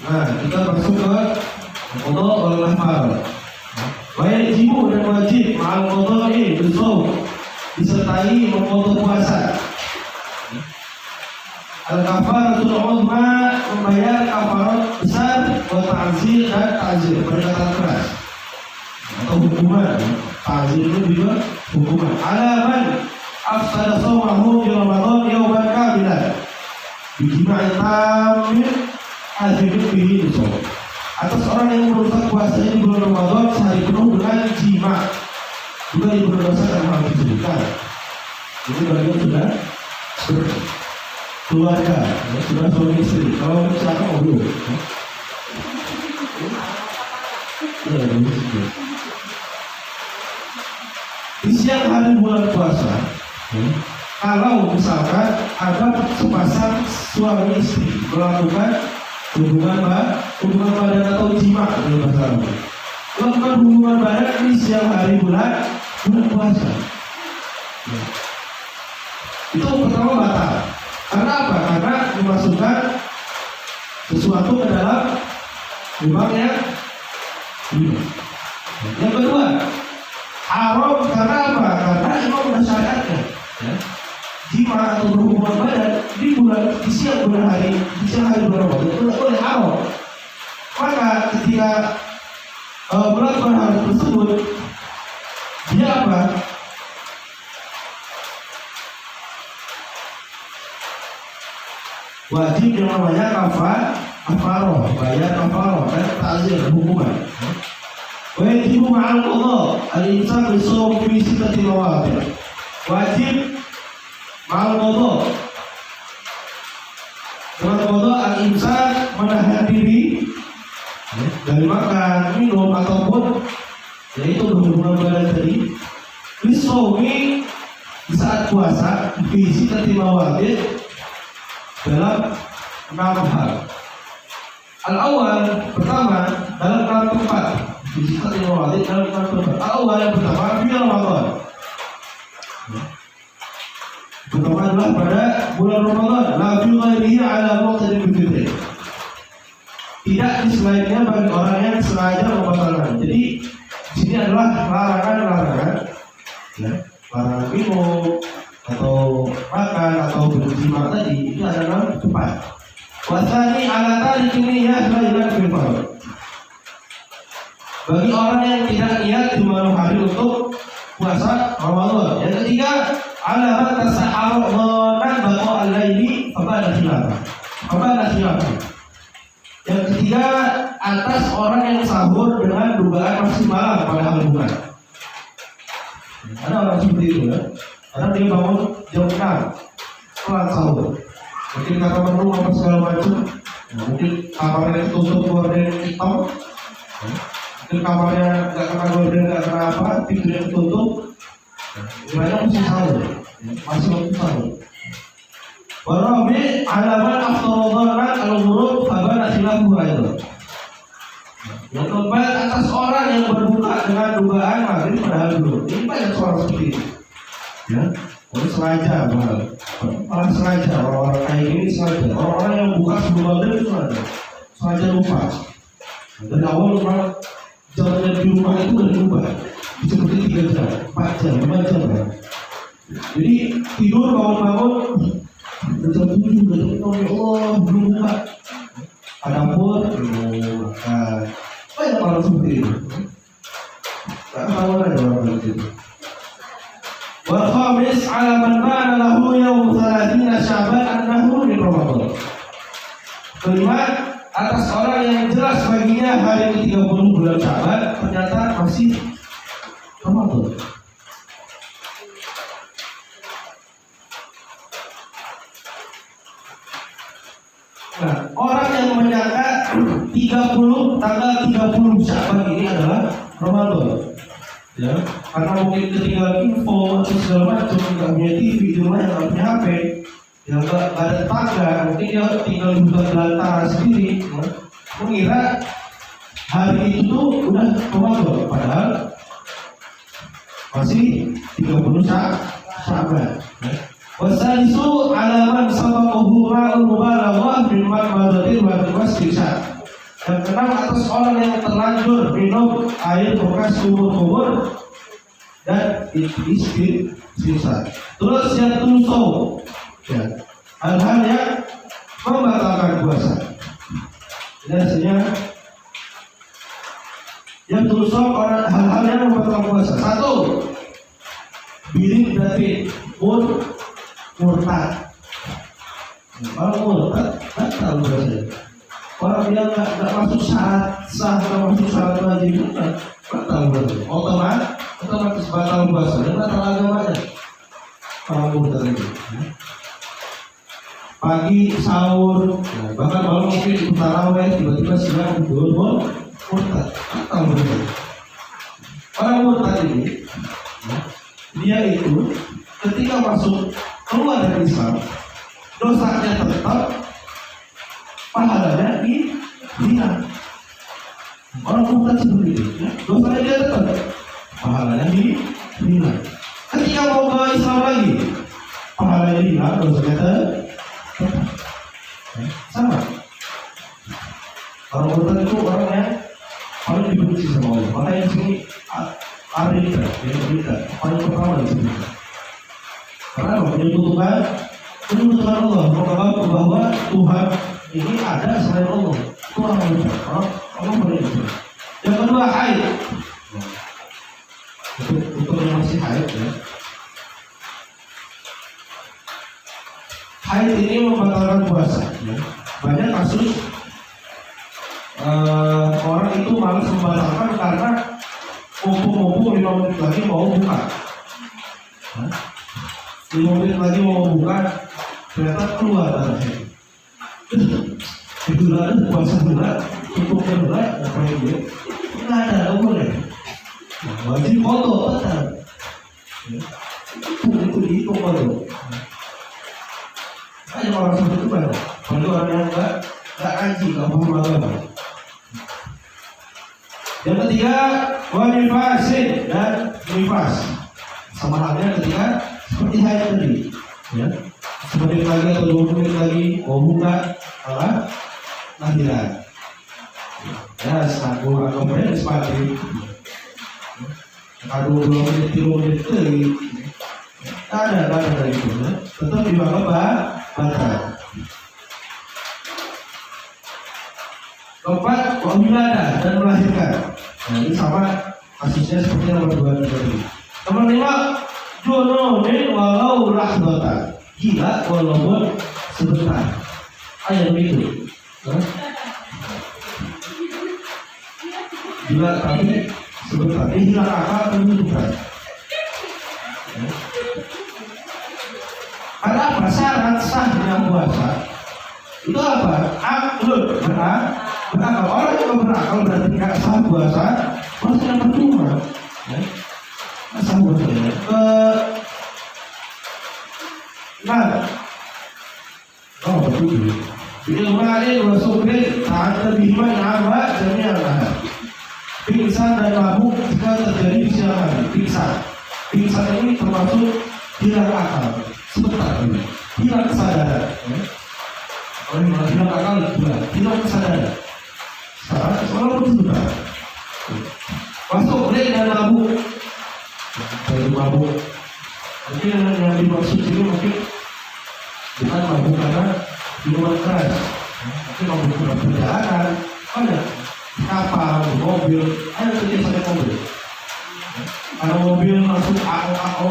Nah, kita masuk ke qada wal mahfal. Wajib dan wajib ma'al qada'i bisawm, disertai memotong puasa. Al-kafaratul uzma, membayar kafarat besar, wa ta'zir dan ta'zir, peringatan keras atau hukuman. Ta'zir itu juga hukuman. Alaman afsada shawmahu di Ramadan yawman kamilan bijima'in tamir azibin bihi nisab. Atas orang yang merusak puasanya di bulan Ramadan sehari penuh dengan jima, juga ibu berdosa karena hal disebutkan. Ini bagian sudah keluarga, ya, sudah suami istri. Kalau misalkan belum, ya, di siang hari bulan puasa, ya, kalau misalkan ada sepasang suami istri melakukan hubungan badan atau jima dalam bahasa Arab. Melakukan hubungan badan di siang hari bulan puasa. Ya. Itu pertama batal. Karena apa? Karena dimasukkan sesuatu ke dalam lubang yang ini. Yang kedua, haram karena apa? Karena memang sudah syariatnya. Ya. Jima atau berhubungan badan di siang bulan hari, di siang hari bulan Ramadan itu tidak boleh, haram. Maka ketika melakukan hal tersebut, dia apa? Wajib yang namanya kafaroh, bayar kafaroh dan ta'zir hukuman. Wajib ma'al qadha al-imsak bisawm fi sittati mawadi'. Wajib ma'al qadha, dengan qadha al-imsak menahan diri dari makan, minum ataupun yaitu berhubungan badan tadi. Bisawmi di saat puasa fi sittati mawadi' dalam 6 hal. Al-awwal pertama dalam 6 tempat. Bisa diwali dalam 6 tempat. Al-awwal yang pertama di Ramadan. Pertama adalah pada bulan Ramadan. La fi ghairihi ala muqtadi fitr. Tidak di selainnya bagi orang yang sengaja membatalkan. Jadi di sini adalah larangan-larangan, ya, larangan minum atau makan atau berjima tadi itu adalah tempat. Wasani ala tarik ini ya adalah fil. Bagi orang yang tidak niat di malam hari untuk puasa Ramadan. Yang ketiga, ala man tasahhara dhanan baqa al-laili fabala khilafah. Yang ketiga, atas orang yang sahur dengan dugaan masih malam padahal bukan. Ada orang seperti itu ya. Karena dia bangun jam 6 setelah sahur. Mungkin kata menu apa segala macam. Mungkin kamarnya tutup gorden hitam. Mungkin kamarnya nggak kena gorden, nggak kena apa, tidurnya tutup. Banyak masih sahur, masih waktu sahur. Warabi alaman aftarodhanan al-ghurub fabana khilafu aidan. Yang keempat, atas orang yang berbuka dengan dugaan maghrib padahal belum. Ini banyak soal seperti itu. Ya, orang sengaja malah sengaja orang-orang kayak gini sengaja. Orang-orang yang buka sebelum maghrib itu sengaja lupa. Dan awal lupa jalannya di rumah itu udah lupa. Seperti 3 jam, 4 jam, 5 jam ya. Jadi tidur bangun-bangun jam 7, jam 6, ya Allah belum buka. Adapun belum makan. Banyak orang seperti itu. Tak tahu ada orang seperti itu. Wal khamis ala man kana lahu yawm 30 Sya'ban annahu min Ramadan. Kelima, atas orang yang jelas baginya hari ke-30 bulan Sya'ban ternyata masih Ramadan. Nah, orang yang menyangka 30 tanggal 30 Sya'ban ini adalah Ramadan. Ya, karena mungkin ketinggalan info atau segala macam, nggak punya TV di rumah, yang nggak punya HP, yang nggak ada tangga, mungkin dia tinggal di belantara sendiri, ya, mengira hari itu tuh udah Ramadan, padahal masih 30 Sya'ban. Wasalisu alaman sabaqahu ma'al mubalaghah min ma'madatin wa wastisha. Dan kenal atas orang yang terlanjur minum air bekas sumur-sumur dan istisqa. Terus yang tusuk, ya, hal-hal yang membatalkan puasa. Biasanya yang tusuk orang hal-hal yang membatalkan puasa. 1. Bilik dari murtad. Kalau murtad, tak tahu bahasa. Orang yang nggak masuk syarat sah, nggak masuk syarat wajib, batal berarti. Otomatis batal puasa dan batal agamanya. Orang murtad itu. Pagi sahur, ya, bahkan malam mungkin tarawih, tiba-tiba siang tidur, murtad, batal berarti. Orang murtad ini, ya, dia itu ketika masuk keluar dari Islam, dosanya tetap, pahalanya hilang. Orang murtad seperti itu, ya, dosanya dia tetap, pahalanya hilang. Ketika mau ke Islam lagi, pahalanya hilang, dosanya tetap. Sama. Orang murtad itu orang yang paling dibenci sama Allah. Makanya di sini ada kita paling pertama di sini. Karena menyebutkan Allah bahwa Tuhan ini ada selain Allah. Itu orang murtad. Allah berikan. Yang kedua haid. Untuk yang masih haid ya. Haid ini membatalkan puasa. Ya. Banyak kasus orang itu malas membatalkan karena mumpung 5 menit lagi mau buka. 5 menit lagi mau buka, ternyata keluar darahnya. Itu ada puasa berat, cukup berat, apa yang dia? Nggak ada, boleh. Wajib foto, betul. Itu dihitung foto. Hanya orang seperti itu banyak. Kalau orang yang nggak ngaji, nggak paham agama. Yang ketiga, wanifasin dan nifas. Sama halnya ketika seperti haid tadi, ya. Sebentar lagi atau 20 menit lagi mau buka, malah lahiran. Ya, aku banyak sepati. Kalau 20 menit, 30 menit lagi, ada itu, ya. Tetap dibawa batal. Keempat, wamiladah dan melahirkan. Nah, ini sama kasusnya seperti nomor 2 tadi. Nomor 5, jununin walau lahdatan. Gila walaupun sebentar. Ayat itu. Gila tapi sebentar. Dia hilang akal penuntukan. Ada apa? Syarat sahnya puasa itu apa? Aklun, berakal. Orang yang berakal berarti tidak sah puasa, puasa yang percuma. Sah puasa ya. Oh betul. Bilma'in wa sukrin ta'adda bihima na'amah jami'an lahar. Pingsan dan mabuk jika terjadi di siang hari. Pingsan ini termasuk hilang akal. Sebentar ini. Hilang kesadaran. Orang yang hilang akal juga hilang kesadaran. Sekarang sebentar. Masuk ring dan mabuk. Dari mabuk. Mungkin yang dimaksud ini mungkin bukan mabuk karena minuman keras, tapi mabuk dalam perjalanan, ada kapal, mobil, ada kerja sampai mobil. Kalau mobil masuk AO.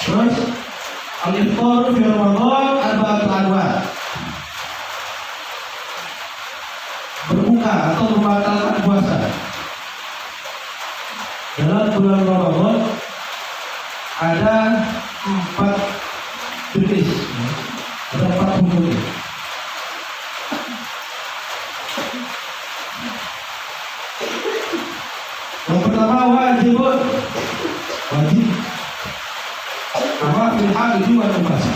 Terus al-iftar fi Ramadan arba'atul anwa'. Berbuka atau membatalkan puasa dalam bulan Ramadan ada 4 jenis, ada 4 hukum. Yang pertama wajib, sama filhaq itu wajib puasa.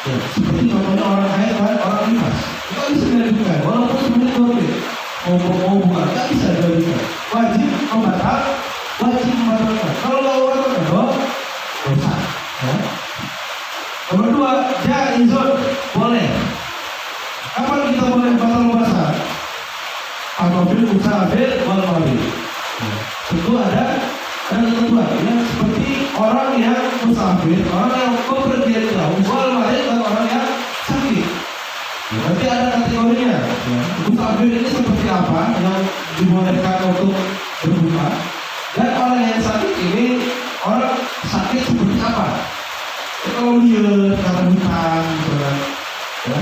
Ya, seperti contohnya orang haid dan orang nifas, itu bisa dilakukan walaupun sebenarnya boleh mau bukan, nggak bisa dilakukan. Wajib membatalkan. Kalau orang dosa. Ya. Nomor 2, jaizun, boleh. Kapan kita boleh batal puasa? Apabila musafir wal marid. Tentu ada ketentuan. Ya, seperti orang yang musafir, orang yang bepergian jauh, wal marid dan orang yang sakit. Nanti ada kategorinya. Ya. Musafir ini seperti apa yang dibolehkan untuk berbuka? Dan orang yang sakit ini, orang sakit seperti apa? Ya, kalau dia karena hutang, ya,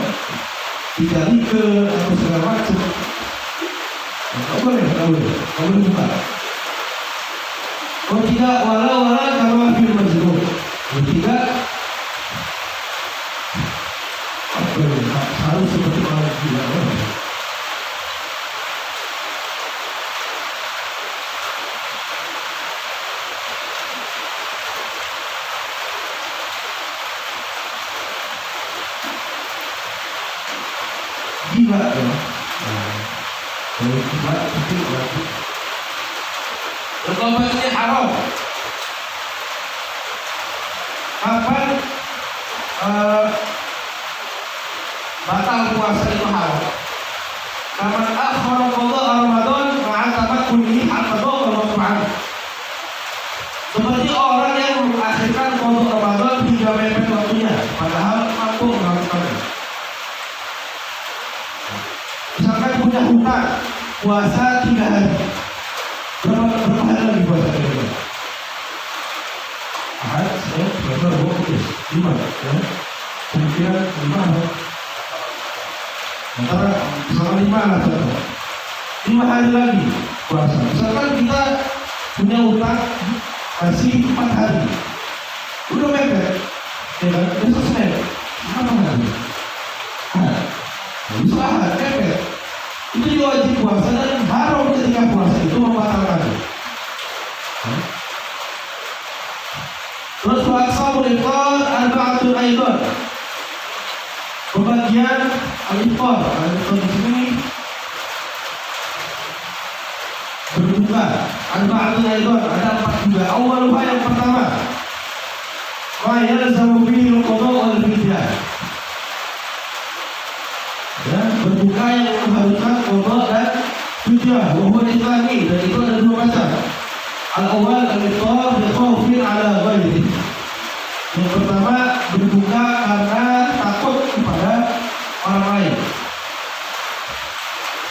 tidak ke atau segala macam, nggak boleh buka. Kalau tidak, walau kalau film majnun, kalau tidak, harus seperti orang gila. Gila ya. Kalau gila itu berarti bertobat ini haram. Kapan batal puasa itu haram? Kapan akhara qada Ramadan ma'atamat kulli al-qada wal maf'al. Seperti orang yang mengakhirkan qada Ramadan hingga mepet waktunya, padahal mampu melakukannya. puasa 3 hari. Berapa hari lagi puasa kira-kira? Ahad, berapa? 5 ya. Kemungkinan 5 antara sama 5 lah contoh. 5 hari lagi puasa. Misalkan kita punya utang masih 4 hari, udah mepet, ya kan? Besok Senin, apa hari? Besok Ahad, mepet. Itu juga wajib puasa dan haram ketika puasa itu membatalkan. Terus waqsabul iftar arba'atun aidan. Pembagian al-iftar. Al-iftar di sini berbuka. Arba'atun aidan, ada 4 juga. Awwaluha yang pertama, wa yalzamu bihi al-qada' wal fidyah. Ya, berbuka yang mengharuskan qada dan fidyah. Wa huwa islami, dan itu ada 2 macam. Al-awwal al-iftar bi khaufin ala ghairi. Yang pertama, berbuka karena takut kepada orang lain.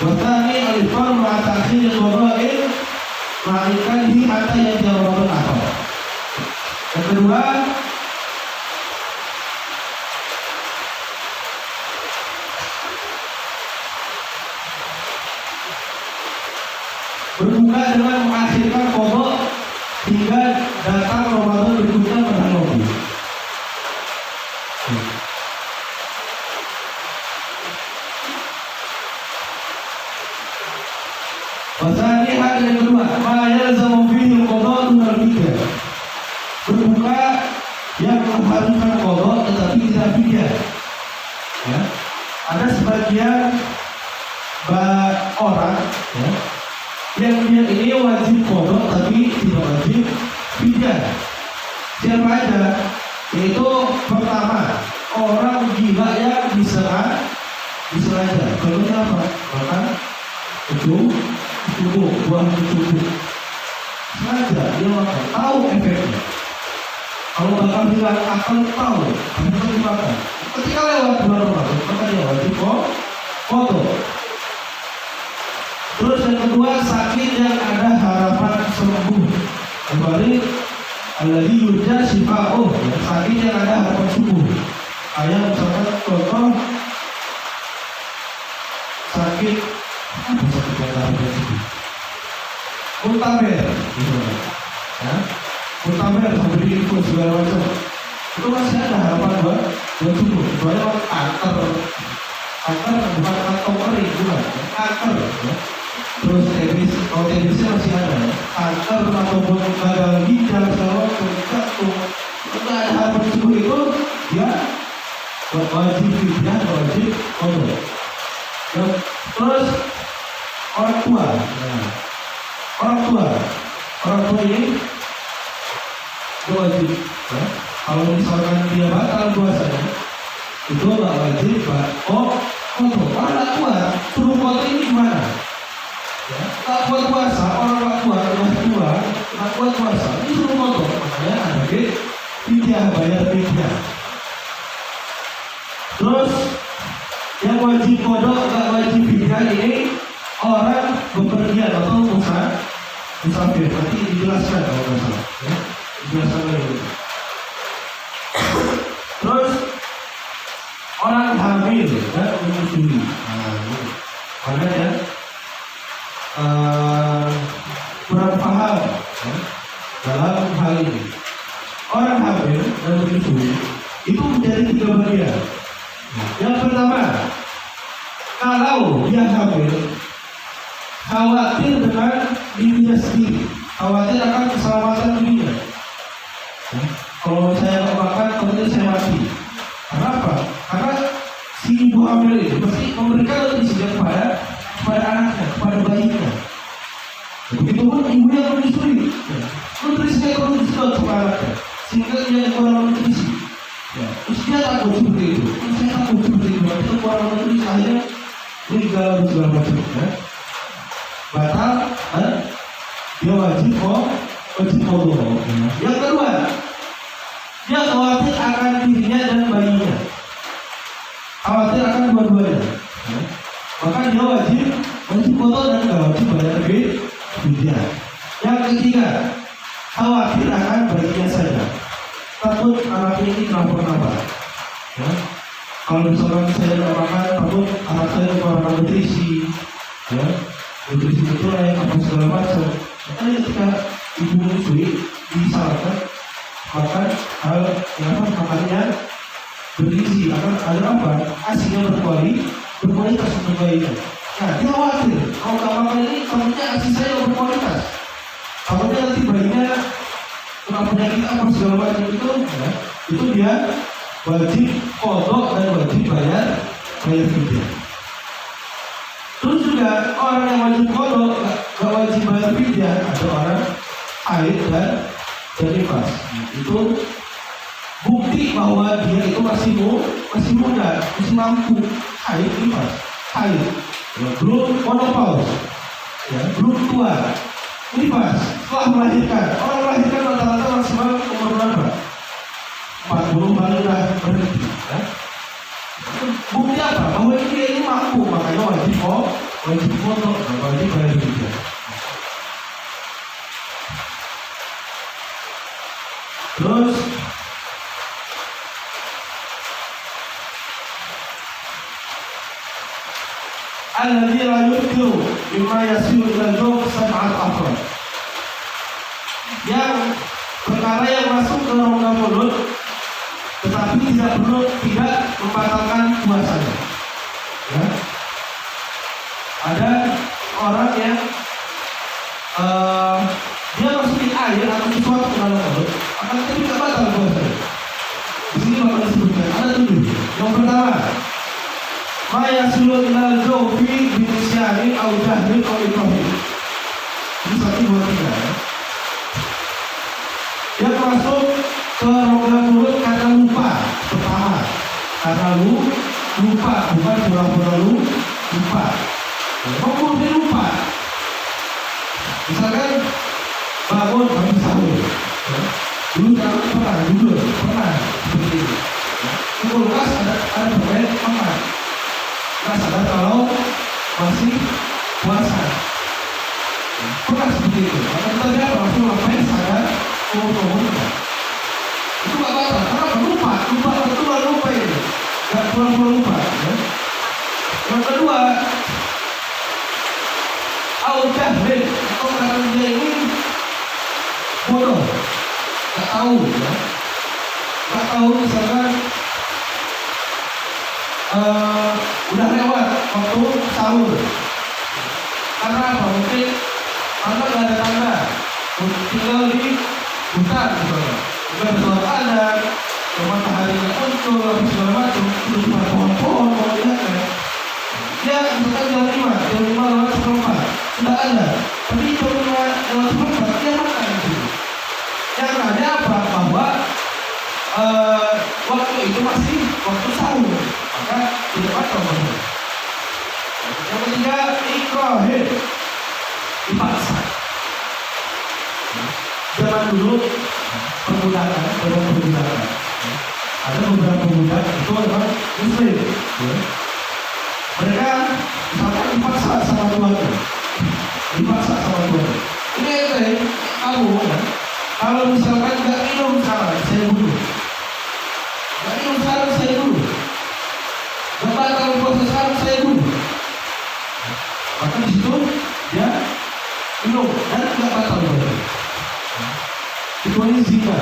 Wa tsani al-iftar ma'a ta'khir al-qada'in ma'ikanihi hatta yajarraba al-akhar. Yang kedua, berbuka dengan mengakhirkan qada hingga datang Ramadan berikutnya pada waktu. Wasani hal yang kedua, ma yalzamu fihi al-qada' dun al-fidyah. Berbuka yang mengharuskan qada tetapi tidak fidyah. Ya. Ada sebagian orang ya, yang dia ini wajib qada tapi tidak wajib fidyah. Siapa aja? Yaitu pertama, orang gila yang diserang aja. Contohnya apa? Makan tubuh, buah tubuh. Sengaja dia makan, tahu efeknya. Kalau bakal hilang akal tahu, apa dimakan. Ketika lewat bulan Ramadan, maka dia wajib qada. Terus yang kedua, sakit yang ada harapan sembuh. Kembali alladzi yurja shifa'uh, sakit yang ada harapan sembuh. Kayak misalkan contoh sakit yang ada harapan sembuh. Muntaber, ya, muntaber sampai diikut segala macam. Itu masih ada harapan buat sembuh. Soalnya kanker bukan kantong kering, bukan kanker. Ya. Terus TBC, kalau TBC masih ada ya. Kanker ataupun gagal ginjal, segala macam, jantung. Kalau ada harapan sembuh itu, ya wajib fidyah, wajib qada. Terus orang tua, orang tua ini wajib. Ya. Kalau misalkan dia batal puasanya, itu nggak wajib, qada. Kalau anak tua suruh qada ini gimana? Ya, tak buat puasa, orang tak buat puasa, ini suruh qada. Makanya ada fidyah, bayar fidyah. Terus yang wajib qada nggak wajib fidyah ini orang bepergian atau musafir. Nanti dijelaskan kalau nggak salah, ya, dijelaskan lagi. Terus orang hamil dan menyusui. Makanya kurang paham ya, dalam hal ini. Orang hamil dan menyusui itu menjadi 3 bagian. Yang pertama, kalau dia hamil, khawatir dengan dirinya sendiri, khawatir akan keselamatan dirinya. Kalau saya nggak makan, kemudian saya mati. Kenapa? Karena si ibu hamil itu pasti memberikan nutrisi kepada anaknya, kepada bayinya. Begitupun ibu yang menyusui, nutrisinya terus disedot kepada anaknya, sehingga dia kurang nutrisi. Terus dia takut seperti itu. Saya takut seperti itu. Itu kurang nutrisi, akhirnya meninggal segala macam. Batal, dia wajib qada. Yang kedua, dia khawatir akan dirinya dan bayinya, khawatir akan dua-duanya, maka dia wajib wajib kodok dan nggak wajib bayar fidyah. Yang ketiga, khawatir akan bayinya saja, takut anaknya ini kenapa-napa. Ya. Kalau misalkan saya nggak makan, takut anak saya kekurangan nutrisi, ya, nutrisi itu yang apa segala macam. Makanya ketika ibu menyusui disarankan makan hal yang makannya bergizi, akan ada apa? Asinya berkualitas untuk bayinya. Nah, dia khawatir kalau nggak makan ini, takutnya asi saya berkualitas. Takutnya nanti bayinya kena penyakit apa segala macam itu, ya, itu dia wajib kodok dan wajib bayar fidyah. Terus juga orang yang wajib kodok nggak wajib bayar fidyah, ada orang haid dan nifas. Itu bukti bahwa dia itu masih muda, masih mampu haid nifas, haid, ya, belum menopause, ya, belum tua. Nifas setelah melahirkan, orang melahirkan rata-rata maksimal umur berapa? 40 baru udah berhenti, ya. Bukti apa? Bahwa dia ini mampu, makanya wajib kodok dan wajib bayar fidyah. Terus alladzi la yudhiru mimma yasiru ila al-jawf sab'at afrad, yang perkara yang masuk ke rongga mulut tetapi tidak membatalkan puasanya. Ya. Ada orang yang dia masukin air atau sesuatu ke dalam mulut, akan tapi tidak batal puasanya. Di sini bakal disebutkan ada 7. Yang pertama, ma yasilu ila al-jawfi bi nisyani aw jahlin aw ikrahin. Ini 1, 2, 3, ya. Yang masuk ke rongga mulut karena lupa. Pertama, karena lupa, bukan pura-pura lupa. Dia lupa. Misalkan bangun habis sahur, ya. Dulu pernah seperti ini. Di kulkas ada permen makan. Nggak sadar kalau masih puasa. Pernah seperti itu. Maka kita lihat langsung ngapain sadar umur itu nggak batal, karena lupa betul lupa ini, nggak pura-pura lupa. Ya. Yang kedua, al-jahlin, atau karena dia ini bodoh, nggak tahu, ya. Nggak tahu misalkan udah lewat waktu sahur, karena apa? Mungkin karena nggak ada tanda, tinggal di hutan, misalnya. Bukan sholat adan, mataharinya muncul, segala macam, itu cuma pohon-pohon, kalau lihat kan. Ya, misalkan jam 5 lewat 1/4, sudah ada. Tapi jam 5 lewat 1/4, dia makan di sini. Yang ada apa? Bahwa waktu itu masih waktu sahur, maka tidak batal puasa. Yang ketiga, ikrahin, dipaksa. Zaman dulu perbudakan. Ada beberapa budak itu adalah muslim, ya. Mereka misalkan dipaksa sama tuannya. Ini kamu, ya. Kalau misalkan nggak minum sekarang, saya bunuh. Nggak batal puasa sekarang, saya bunuh. Maka di situ dia minum dan nggak batal puasa. Kecuali zina,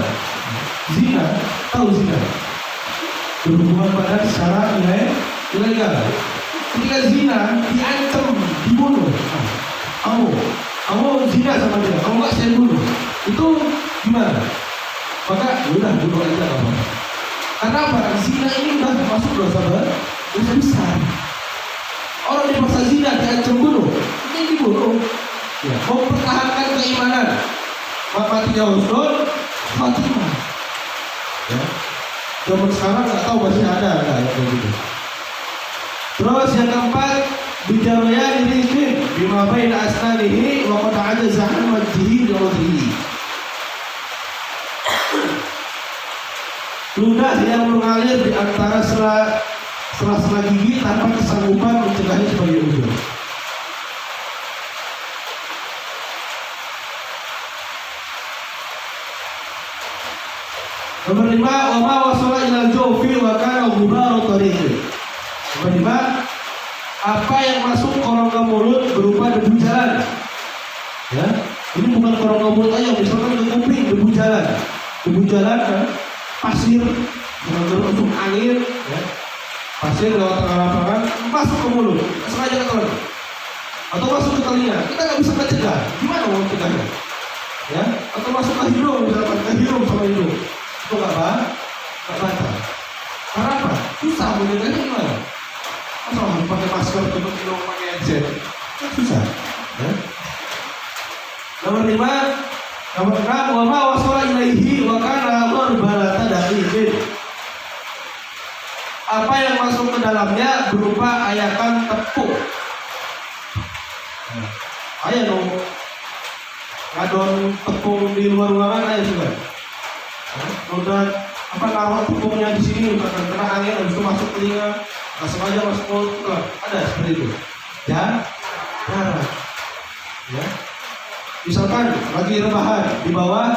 tahu zina, berhubungan badan secara ilegal. Ketika zina diancam dibunuh, kamu zina sama dia, kalau nggak saya bunuh, itu gimana? Maka udah bunuh aja apa? Karena apa? Zina ini udah masuk dosa besar. Orang dipaksa zina diancam bunuh, ini dibunuh. Ya, mempertahankan keimanan. Matinya husnul khatimah. Ya. Zaman sekarang nggak tahu masih ada nggak ya begitu. Terus yang keempat, bijaraya rizqin bima baina asnanihi wa qad ajaza an wajhihi wa wajhihi. Ludah yang mengalir di antara sela-sela gigi tanpa kesanggupan mencegahnya sebagai udhur. Nomor 5, wa ma wasala ilal jawfi wa kana ghubaru tariqi. Nomor 5, apa yang masuk ke rongga mulut berupa debu jalan. Ya, ini bukan ke rongga mulut aja, misalkan ke kuping, debu jalan. Debu jalan kan, pasir, masuk angin, ya. Pasir lewat tengah lapangan masuk ke mulut, sengaja ke telinga. Atau masuk ke telinga, kita nggak bisa mencegah. Gimana mau mencegahnya? Ya, atau masuk ke hidung, misalkan ke hidung sama hidung. Itu nggak batal. Karena apa? Susah mencegahnya gimana? Masa harus pakai masker, tutup hidung, pakai headset? Kan susah. Ya. Nomor 5, nomor 6, wa ma wasala ilaihi wa kana ghurbalata daqiqin. Apa yang masuk ke dalamnya berupa ayakan tepung. Ayah dong, ngadon tepung di luar ruangan ayah juga. Udah apa naruh tepungnya di sini, kena angin, habis itu masuk telinga, langsung aja masuk mulut, ada seperti itu. Ya, darah. Ya, misalkan lagi rebahan di bawah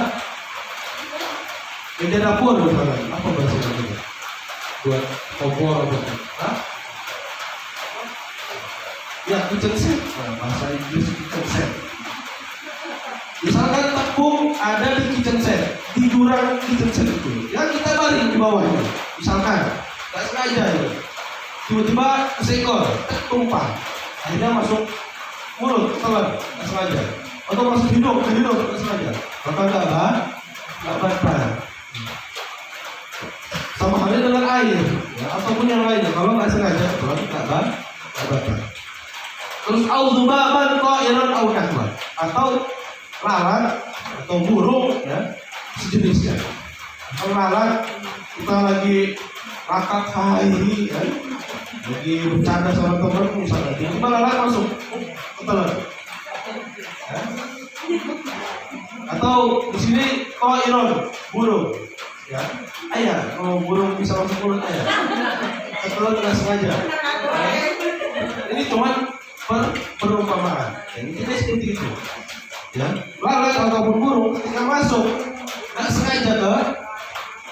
meja dapur, misalkan, apa bahasa itu? Buat kompor, buat ya kitchen set, bahasa Inggris kitchen set. Misalkan tepung ada di kitchen set, di jurang kitchen set itu, ya kita baring di bawah itu. Misalkan, nggak sengaja itu, tiba-tiba kesenggol, tumpah, akhirnya masuk mulut, telan, nggak sengaja, atau masuk hidung, nggak sengaja, maka nggak batal. Sama halnya dengan air, ya, ataupun yang lainnya, kalau nggak sengaja, nggak batal. Terus auzubaban ta'iran au nahwa, atau lalat atau burung, ya, sejenisnya. Atau lalat kita lagi rakak hahi, ya, lagi bercanda sama teman misalnya, tiba-tiba lalat masuk ke telan. Ya. Atau di sini ta'iran burung, ya, ayah, kalau burung bisa masuk mulut ayah, ketelan nggak sengaja. Ya. Ini cuman perumpamaan. Jadi kita seperti itu. Ya, lalat ataupun burung ketika masuk nggak sengaja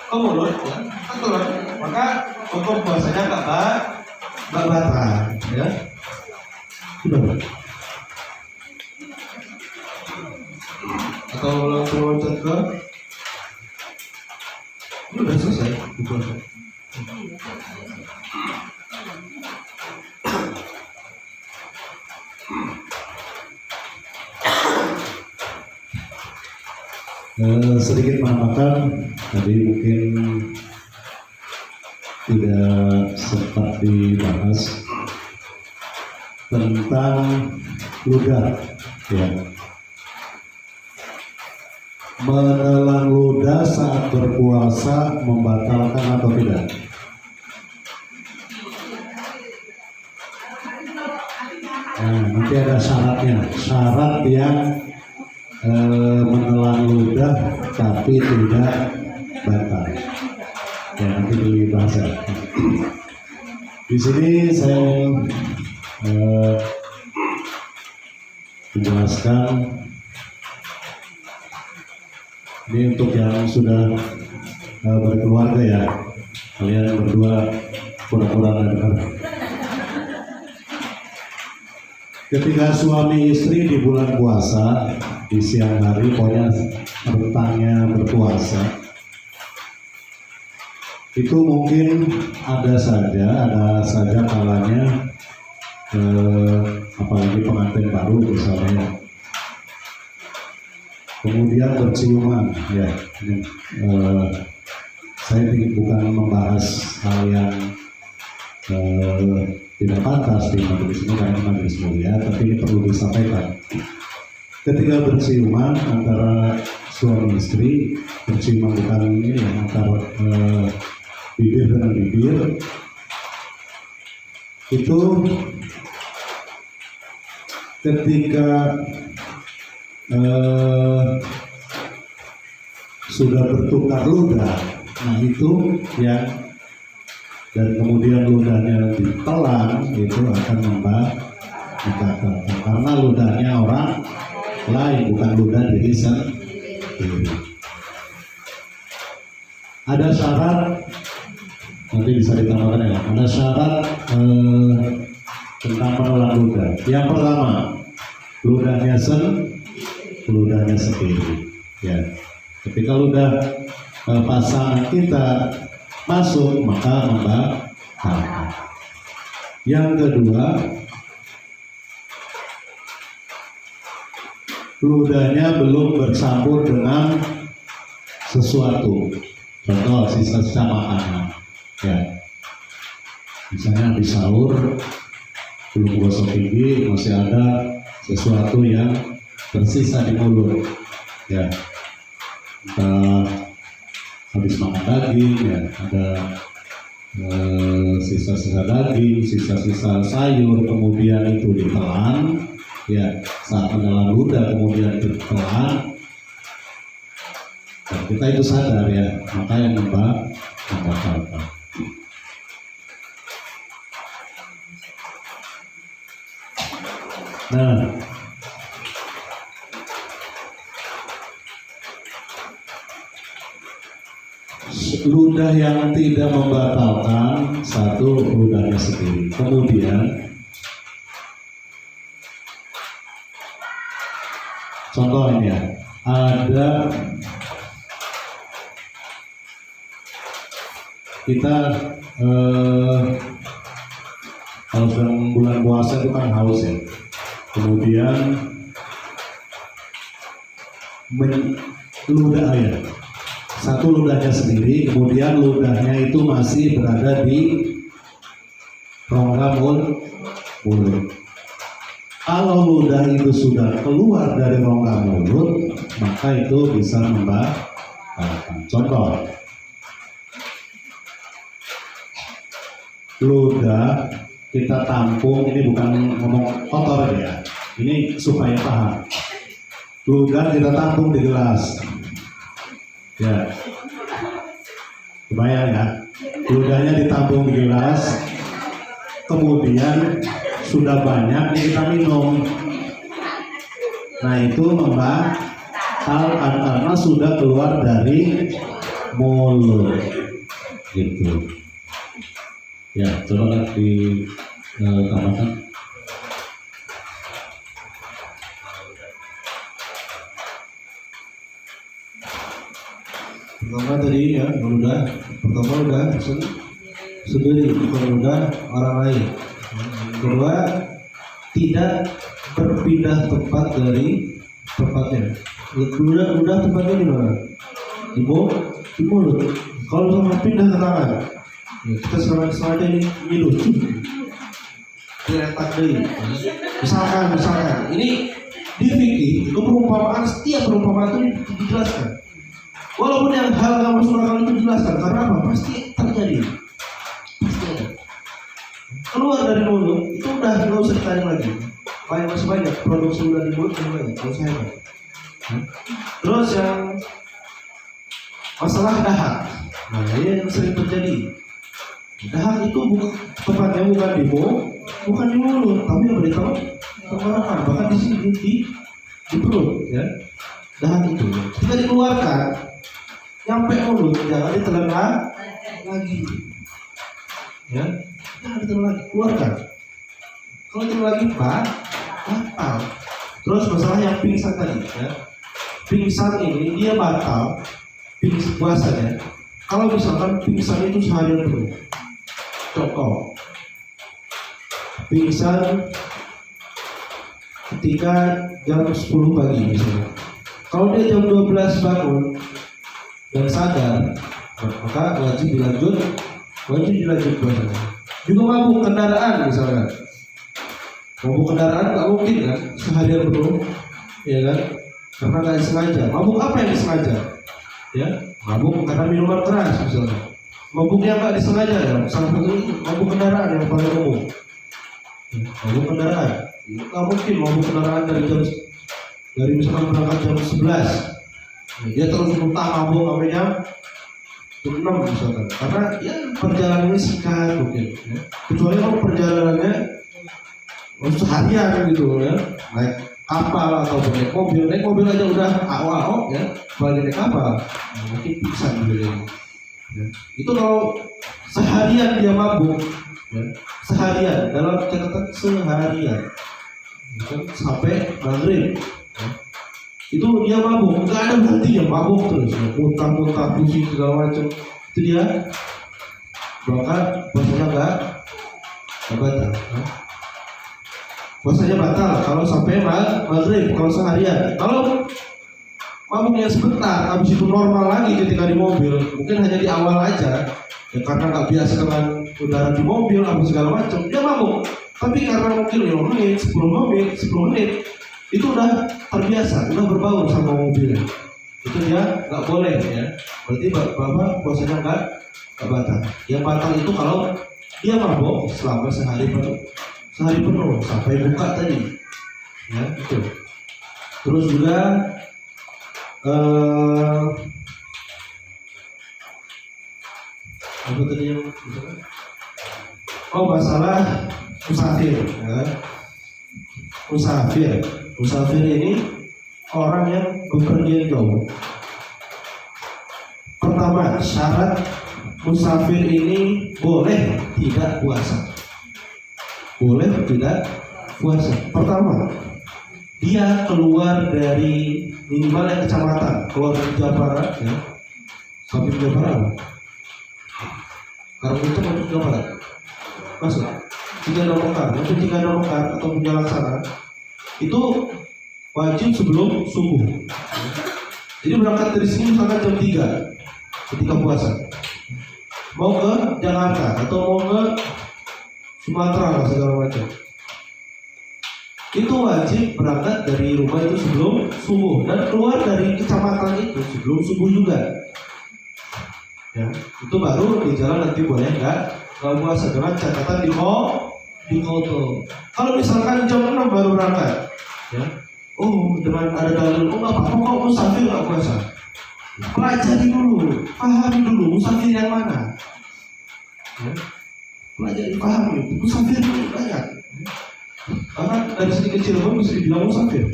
ke mulut, ya, ketelan, maka untuk puasanya nggak batal. Ya, sudah. Atau langsung loncat ke, ini udah selesai puasa. Sedikit menambahkan, tadi mungkin tidak sempat dibahas tentang ludah, ya. Menelan ludah saat berpuasa membatalkan atau tidak? Nah, nanti ada syaratnya, syarat yang menelan ludah tapi tidak batal. Ya, nanti dibahas ya. Di sini saya menjelaskan ini untuk yang sudah berkeluarga, ya. Kalian berdua pura-pura nggak dengar. Ketika suami istri di bulan puasa, di siang hari, pokoknya rentangnya berpuasa, itu mungkin ada saja kalanya, apalagi pengantin baru misalnya, kemudian berciuman, ya. Saya bukan membahas hal yang tidak pantas di majelis ini karena majelis mulia, tapi ini perlu disampaikan. Ketika berciuman antara suami istri, berciuman bukan ini ya, antara bibir dengan bibir, itu ketika sudah bertukar ludah, nah itu yang, dan kemudian ludahnya ditelan, itu akan membatalkan karena ludahnya orang lain, bukan ludah diri sendiri. Ada syarat, nanti bisa ditambahkan ya. Ada syarat tentang penolak ludah. Yang pertama, ludahnya sendiri. Ya, ketika ludah pasangan kita masuk maka membatalkan. Yang kedua, ludahnya belum bercampur dengan sesuatu, contoh sisa-sisa makanan, ya, misalnya habis sahur belum gosok gigi masih ada sesuatu yang tersisa di mulut, ya, entah habis makan daging, ya, ada sisa-sisa daging, sisa-sisa sayur, kemudian itu ditelan, ya, saat menelan ludah kemudian ditelan, dan kita itu sadar, ya, maka yang membatalkan. Nah, ludah yang tidak membatalkan, satu, ludahnya sendiri. Kemudian contoh ini ya, ada kita kalau sedang bulan puasa itu kan haus ya, kemudian ludah air, satu ludahnya sendiri, kemudian ludahnya itu masih berada di rongga mulut. Kalau ludah itu sudah keluar dari rongga mulut, maka itu bisa membatalkan. Contoh, ludah kita tampung, ini bukan ngomong kotor ya, ini supaya paham. Ludah kita tampung di gelas, ya, kebayang ya, ludahnya ditampung di gelas, kemudian sudah banyak kita minum. Nah itu membatalkan karena sudah keluar dari mulut, gitu. Ya, coba ditambahkan. Pertama tadi ya, ludah. Pertama ludah sendiri, bukan ludah orang lain. Kedua, tidak berpindah tempat dari tempatnya. Ludah tempatnya di mana? Di mulut. Kalau sama pindah ke tangan, ya, kita sengaja ini lucu. Diletak deh. Misalkan, ini di fikih itu perumpamaan, setiap perumpamaan itu dijelaskan. Walaupun yang hal yang masuk akal itu dijelaskan, karena apa? Pasti terjadi. Pasti ada. Keluar dari mulut itu udah nggak usah ditanya lagi. Masih banyak produksi udah di mulut masih banyak. Nggak usah hebat. Terus yang masalah dahak. Nah ini yang sering terjadi. Dahak itu tempatnya bukan di mulut, tapi ada di tenggorokan, bahkan di sini di perut, ya. Dahak itu ketika dikeluarkan nyampe mulut, jangan ditelan lagi, ya. Jangan ditelan lagi, keluarkan. Kalau ditelan lagi batal. Terus masalah yang pingsan tadi, ya. Pingsan ini dia batal puasanya kalau misalkan pingsan itu seharian penuh. Contoh, pingsan ketika jam 10 pagi misalnya. Kalau dia jam 12 bangun dan sadar, maka wajib dilanjut puasanya. Juga mabuk kendaraan misalnya. Mabuk kendaraan nggak mungkin kan seharian penuh, ya kan? Karena nggak disengaja. Mabuk apa yang disengaja? Ya, mabuk karena minuman keras misalnya. Mabuk yang nggak disengaja ya, salah satu mabuk kendaraan yang paling umum. Mabuk kendaraan, nggak mungkin mabuk kendaraan dari misalkan berangkat jam 11, dia terus muntah mabuk sampai jam 6 misalkan. Karena ya perjalanannya singkat mungkin. Ya. Kecuali kalau perjalanannya seharian gitu ya, naik kapal atau naik mobil aja udah awal ya, balik naik kapal, mungkin pingsan gitu. Ya. Itu kalau seharian dia mabuk, ya, seharian dalam catatan seharian, kan, sampai maghrib, ya. Itu dia mabuk, nggak ada berhentinya, mabuk terus, ya. Muntah-muntah, pusing segala macam, itu dia maka puasanya nggak batal. Ya. Puasanya batal kalau sampai maghrib, kalau seharian. Kalau mabuknya sebentar, habis itu normal lagi ketika di mobil, mungkin hanya di awal aja, ya, karena nggak biasa dengan udara di mobil, apa segala macam, dia mabuk. Tapi karena mungkin 5 menit, 10 menit, itu udah terbiasa, udah berbaur sama mobilnya. Itu dia nggak boleh, ya. Berarti bapak puasanya nggak batal. Yang batal itu kalau dia mabuk selama sehari penuh sampai buka tadi, ya itu. Terus juga apa tadi yang masalah musafir, ya. Musafir ini orang yang bepergian jauh. Pertama, syarat musafir ini boleh tidak puasa. Pertama, dia keluar dari minimal yang kecamatan, keluar dari Jawa Barat, ya. Sampai Jawa Barat. Kalau itu masuk Jawa Barat, masuk. Jika ada mekar atau jalan sana, itu wajib sebelum subuh. Jadi berangkat dari sini misalkan jam 3 ketika puasa, mau ke Jakarta atau mau ke Sumatera segala macam, itu wajib berangkat dari rumah itu sebelum subuh dan keluar dari kecamatan itu sebelum subuh juga, ya. Itu baru di jalan nanti boleh nggak puasa dengan catatan di foto. Kalau misalkan jam 6 baru berangkat, ya, dengan ada dalil, nggak apa-apa kok musafir nggak puasa. Pelajari dulu, pahami dulu musafir yang mana, ya. Pelajari, pahami musafir itu banyak. Karena dari segi kecil pun bisa dibilang musafir.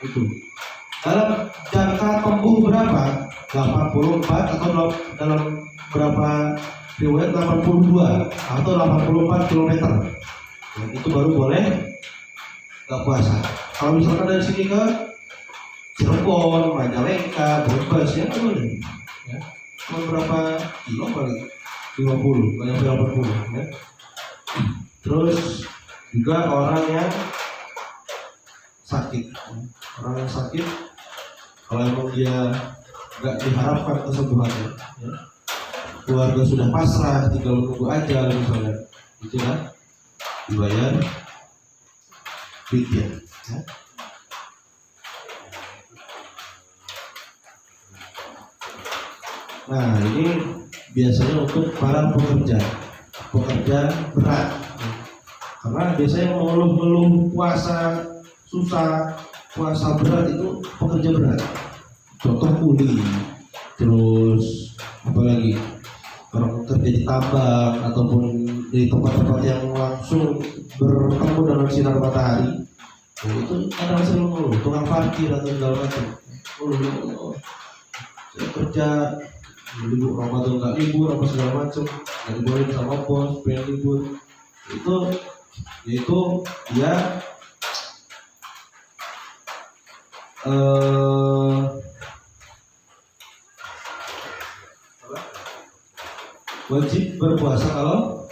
Itu dalam jangka tempuh berapa? 84 atau dalam berapa riwayat 82 atau 84 km. Ya, itu baru boleh nggak puasa. Kalau misalkan dari sini ke Cirebon, Majalengka, Brebes, ya boleh. Ya, cuma berapa kilo paling? 50, banyak 80, ya. Terus juga orang yang sakit, kalau emang dia nggak diharapkan kesembuhannya, ya. Keluarga sudah pasrah, tinggal menunggu ajal misalnya, itu kan dibayar fidyah, ya. Nah, ini biasanya untuk para pekerja berat, karena biasanya mengeluh puasa susah, puasa berat itu pekerja berat. Contoh kuli, terus apalagi orang kerja di tambang ataupun di tempat-tempat yang langsung bertemu dengan sinar matahari, nah, itu kadang sering mengeluh, tukang parkir atau segala macam. Saya kerja libur Ramadan nggak libur apa segala macam, nggak dibolehin sama bos, pengen libur. Itu dia wajib berpuasa kalau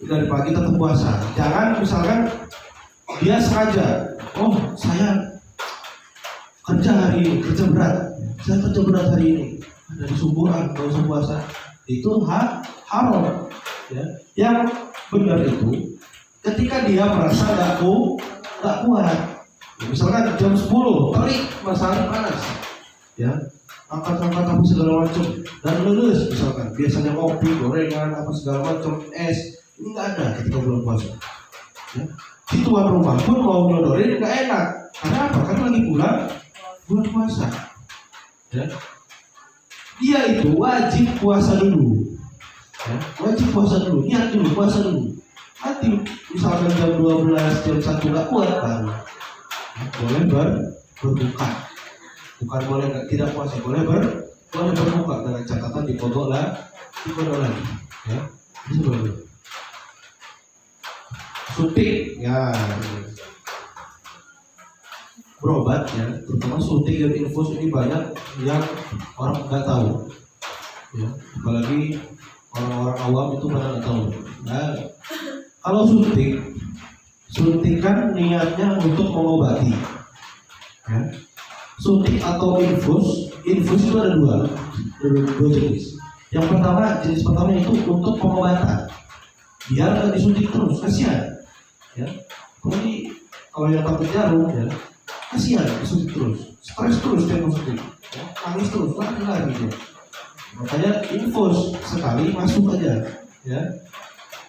dari pagi tetap puasa. Jangan misalkan dia sengaja, saya kerja hari ini, kerja berat hari ini, dari subuhan nggak usah puasa, itu haram, ya. Yang benar itu ketika dia merasa nggak kuat, ya, misalkan jam 10 terik, matahari panas, ya, angkat apa segala macam dan lulus, misalkan biasanya kopi, gorengan apa segala macam, es, ini nggak ada ketika bulan puasa, ya. Si tuan rumah pun mau nyodorin nggak enak, karena apa? Karena lagi bulan puasa, ya. Dia itu wajib puasa dulu, ya. Niat dulu, puasa dulu. Nanti misalkan jam 12, jam 1 nggak kuat, baru boleh berbuka. Bukan boleh tidak puasa, boleh berbuka dengan catatan dikodok lagi. Ya, itu boleh. Suntik, ya, berobat ya, terutama suntik dan infus ini banyak yang orang nggak tahu. Ya, apalagi orang-orang awam itu pada nggak tahu. Nah, kalau suntikan niatnya untuk mengobati. Ya. Suntik atau infus itu ada dua jenis. Yang pertama, jenis pertama itu untuk pengobatan, biar nggak disuntik terus, kasihan. Ya, kalau yang takut jarum, ya, kasihan disuntik terus, stres terus dia suntik, ya, nangis terus, lagi dia. Makanya infus sekali masuk aja, ya.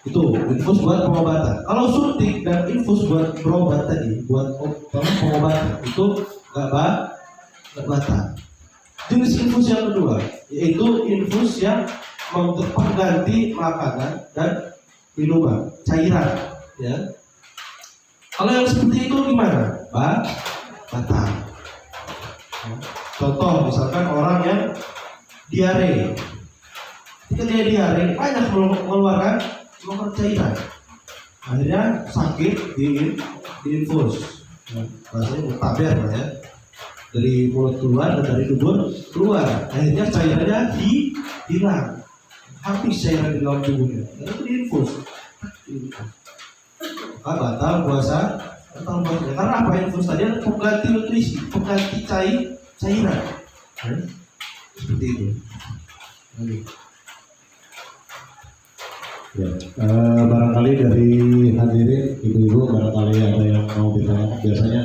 Itu infus buat pengobatan. Kalau suntik dan infus buat berobat tadi, buat pengobatan itu nggak batal. Jenis infus yang kedua yaitu infus yang mengganti makanan dan minuman, cairan. Ya. Kalau yang seperti itu gimana? Batal. Contoh misalkan orang yang diare. Ketika dia diare banyak mengeluarkan cairan. Akhirnya sakit di infus. Rasanya mutaber ya. Dari mulut keluar dan dari tubuh keluar, akhirnya cairannya hilang, habis cairan di dalam tubuhnya, itu diinfus. Batal puasa. Karena apa? Infus tadi pengganti nutrisi, pengganti cairan, seperti itu. Ya, barangkali dari hadirin ibu-ibu barangkali ada yang mau bertanya. Biasanya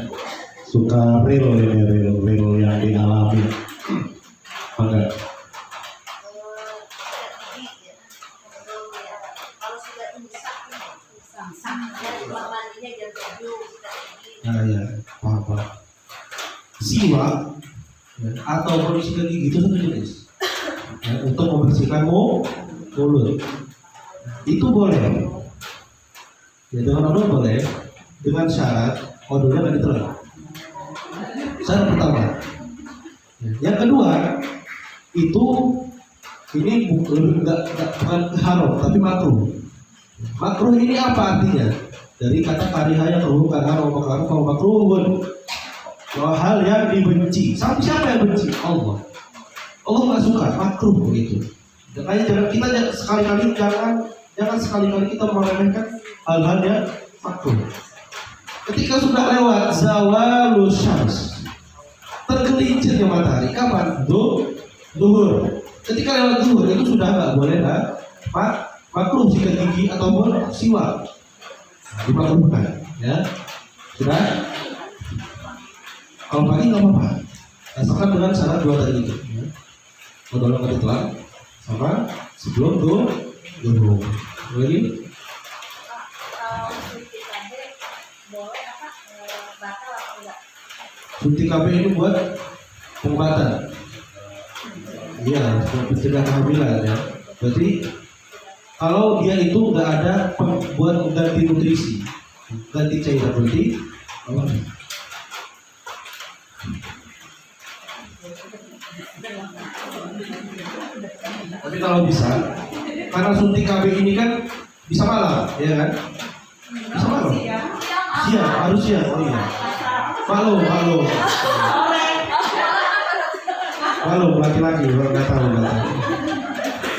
suka real yang dialami. Maka nah ya, apa siwak ya, atau kondisi gigi itu satu jenis ya, untuk membersihkan mulut itu boleh ya, dengan odol boleh, dengan syarat odolnya nggak ditelan. Syarat pertama. Yang kedua itu ini bukan haram tapi makruh. Makruh ini apa artinya? Dari kata karihaya keruhkan haram makruhun. Bahwa hal yang dibenci. Siapa yang benci? Allah nggak suka, makruh begitu. Makanya kita sekali-kali jangan sekali-kali kita meremehkan hal-hal yang makruh. Ketika sudah lewat zawalus syams, tergelincirnya matahari, kapan? Zuhur. Ketika lewat zuhur itu sudah nggak boleh makruh sikat gigi ataupun siwak, dimakruhkan, ya. Sudah. Kalau pagi nggak apa-apa, asalkan dengan syarat dua tadi itu. Odol nggak ditelan, sama sebelum zuhur. Lagi. Suntik KB ini buat pengobatan. Iya, mencegah kehamilan ya. Berarti kalau dia itu nggak ada buat ganti nutrisi, ganti cairan, berarti apa? Tapi kalau bisa, karena suntik KB ini kan bisa malam, ya kan? Bisa malam. Siang, harus siang. Oh iya. Malu, laki-laki, nggak tahu.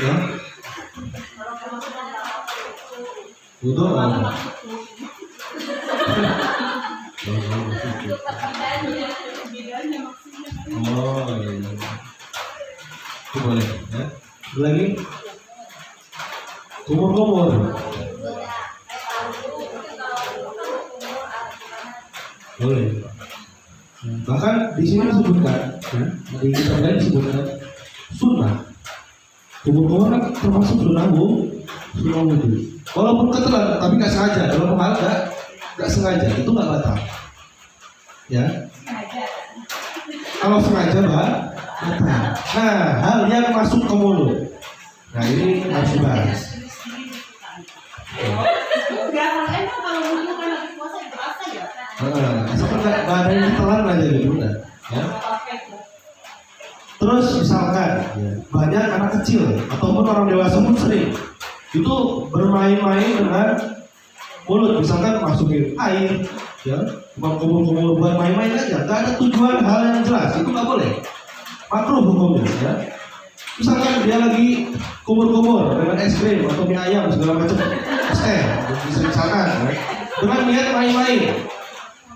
Ya. Udah. Oh iya. Itu boleh, ya. Lagi. Kumur. Boleh. Bahkan di sini disebutkan, ya, di kitab lain disebutkan sunnah. Kumur kan termasuk sunnah wudhu. Walaupun ketelan, tapi nggak sengaja. Kalau mahal nggak sengaja, itu nggak batal. Ya. Kalau sengaja batal. Nah, hal yang masuk ke mulut. Nah ini harus dibahas. Asalkan nggak ada yang ditelan aja gitu, udah. Ya. Terus misalkan banyak anak kecil ataupun orang dewasa pun sering itu bermain-main dengan mulut, misalkan masukin air, ya, kumur-kumur buat main-main aja, nggak ada tujuan hal yang jelas, itu nggak boleh, makruh hukumnya, ya. Misalkan dia lagi kumur-kumur dengan es krim atau mie ayam segala macam, es teh, misalkan, ya, dengan niat main-main,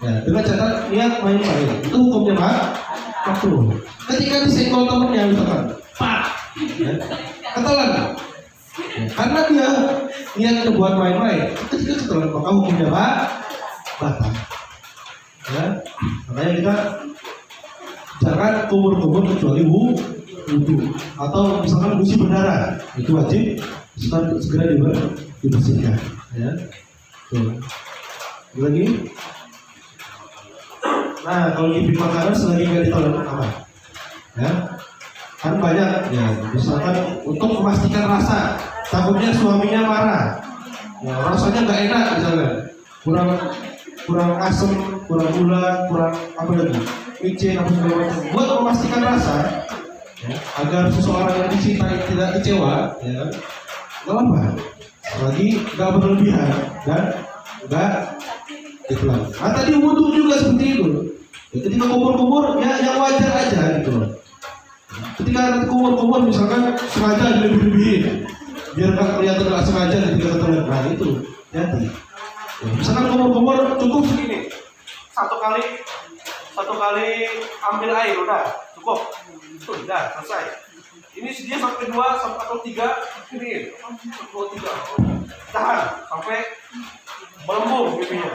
ya, dengan catatan niat main-main, itu hukumnya makruh. Ketika disenggol temennya misalkan, pak, ya, ketelan, ya, karena dia niatnya buat main-main, ketika ketelan maka hukumnya batal. Ya, makanya kita jangan kumur-kumur kecuali wudhu atau misalkan gusi berdarah, itu wajib segera dibersihkan. Ya, tuh. Lagi. Nah, kalau ngipin makanan selagi nggak ditelan apa? Ya, kan banyak. Ya, misalkan untuk memastikan rasa, takutnya suaminya marah. Ya, rasanya nggak enak misalnya, kurang asam, kurang gula, kurang apa lagi, micin apa segala macam. Buat memastikan rasa, ya, agar seseorang yang dicintai tidak kecewa, ya, nggak apa, lagi nggak berlebihan dan nggak ditelan. Nah, tadi wudhu juga seperti itu. Ya, ketika kumur-kumur, ya yang wajar aja gitu loh. Ketika kumur-kumur misalkan sengaja dilebih-lebihin, biar nggak kelihatan nggak sengaja ketika ketelan. Nah itu, jadi. Ya, misalkan kumur-kumur cukup segini, satu kali ambil air udah cukup, itu udah selesai. Ini dia sampai 2 atau 3 ini, 2 3, tahan sampai melembung pipinya.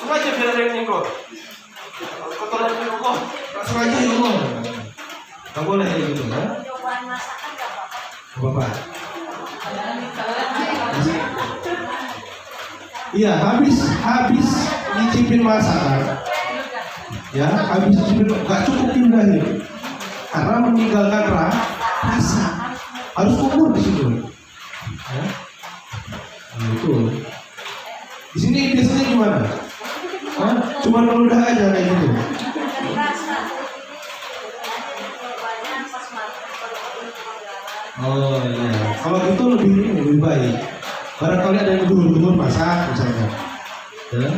Sengaja biar ada yang nyenggol. Kotoran di Allah, nggak sengaja ya Allah. Nggak boleh kayak gitu kan? Bapak. Iya, habis nyicipin masakan. Ya, habis nyicipin nggak cukup diudahin. Karena meninggalkan rasa. Harus kumur di situ. Ya. Nah, itu. Di sini biasanya gimana? Hah? Cuma meludah aja kayak gitu. Oh iya, kalau itu lebih baik. Barangkali ada yang dulu masak misalnya, ya,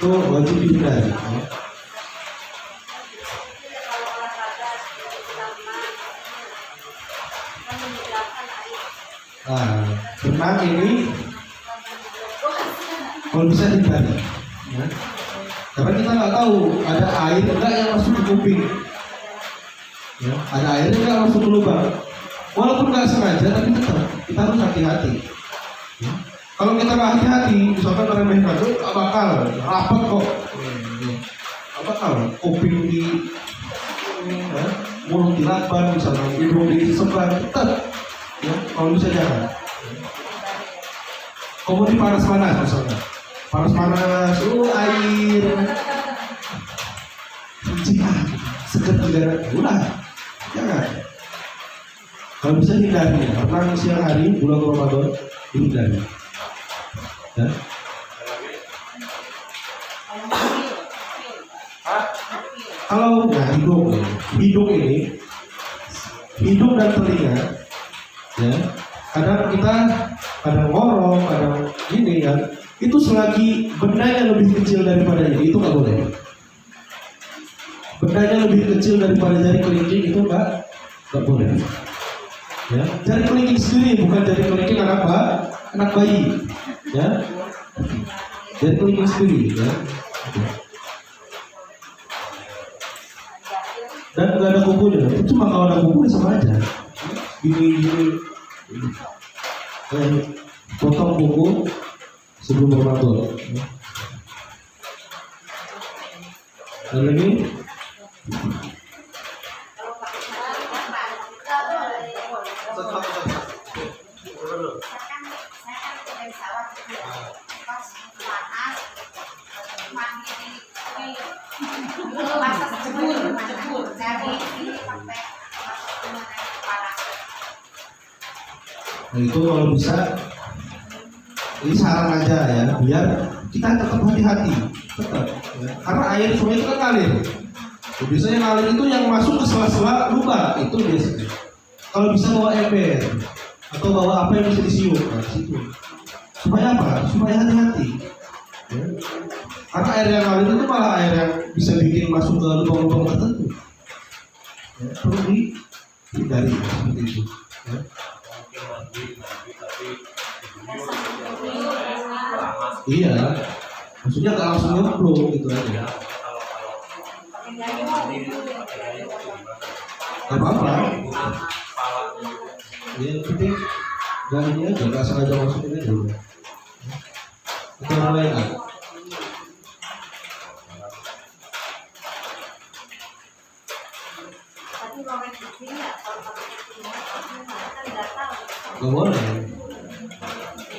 itu wajib dihindari. Ya. Nah, berenang ini kalau bisa dihindari, ya. Karena kita nggak tahu ada air enggak yang masuk ke kuping, ya, ada air enggak masuk ke lubang. Walaupun nggak sengaja, tapi tetap kita harus hati-hati. Ya. Kalau kita nggak hati-hati, misalkan meremehkan itu nggak bakal rapat kok, nggak bakal kuping di, ya, mulut dilaban, misalnya hidung disebar, tetap. Ya, kalau bisa jangan. Kemudian panas-panas misalnya. Panas-panas, air seger tidak ulah, jangan. Kalau bisa hindari, karena siang hari bulan Ramadan dihindari. Ya. Kalau hidung ini, hidung dan telinga, ya, kadang ngorok, kadang gini kan. Itu selagi bendanya lebih kecil daripada ini, itu nggak boleh. Bendanya lebih kecil daripada jari kelingking, itu nggak boleh. Ya, jari kelingking sendiri, bukan jari kelingking anak bayi. Ya, jari kelingking sendiri. Ya. Dan nggak ada kukunya. Itu cuma kalau ada kuku sama aja. Gini. Potong kuku sebelum Ramadan. Dan lagi nah, itu kalau bisa ini saran aja ya, biar kita tetap hati-hati, tetap, ya. Karena air sungai itu kan ngalir, Biasanya ngalir itu yang masuk ke sela-sela luka itu biasanya. Kalau bisa bawa ember atau bawa apa yang bisa disium, nah, situ. Supaya apa? Supaya hati-hati. Ya. Karena air yang ngalir itu malah air yang bisa bikin masuk ke lubang-lubang tertentu. Ya, perlu dihindari seperti itu. Ya. Iya, maksudnya nggak langsung nyemplung gitu aja. Gak apa-apa. Ya, penting gak ini aja, gak sengaja masukin aja. Itu orang lain kan? Gak boleh.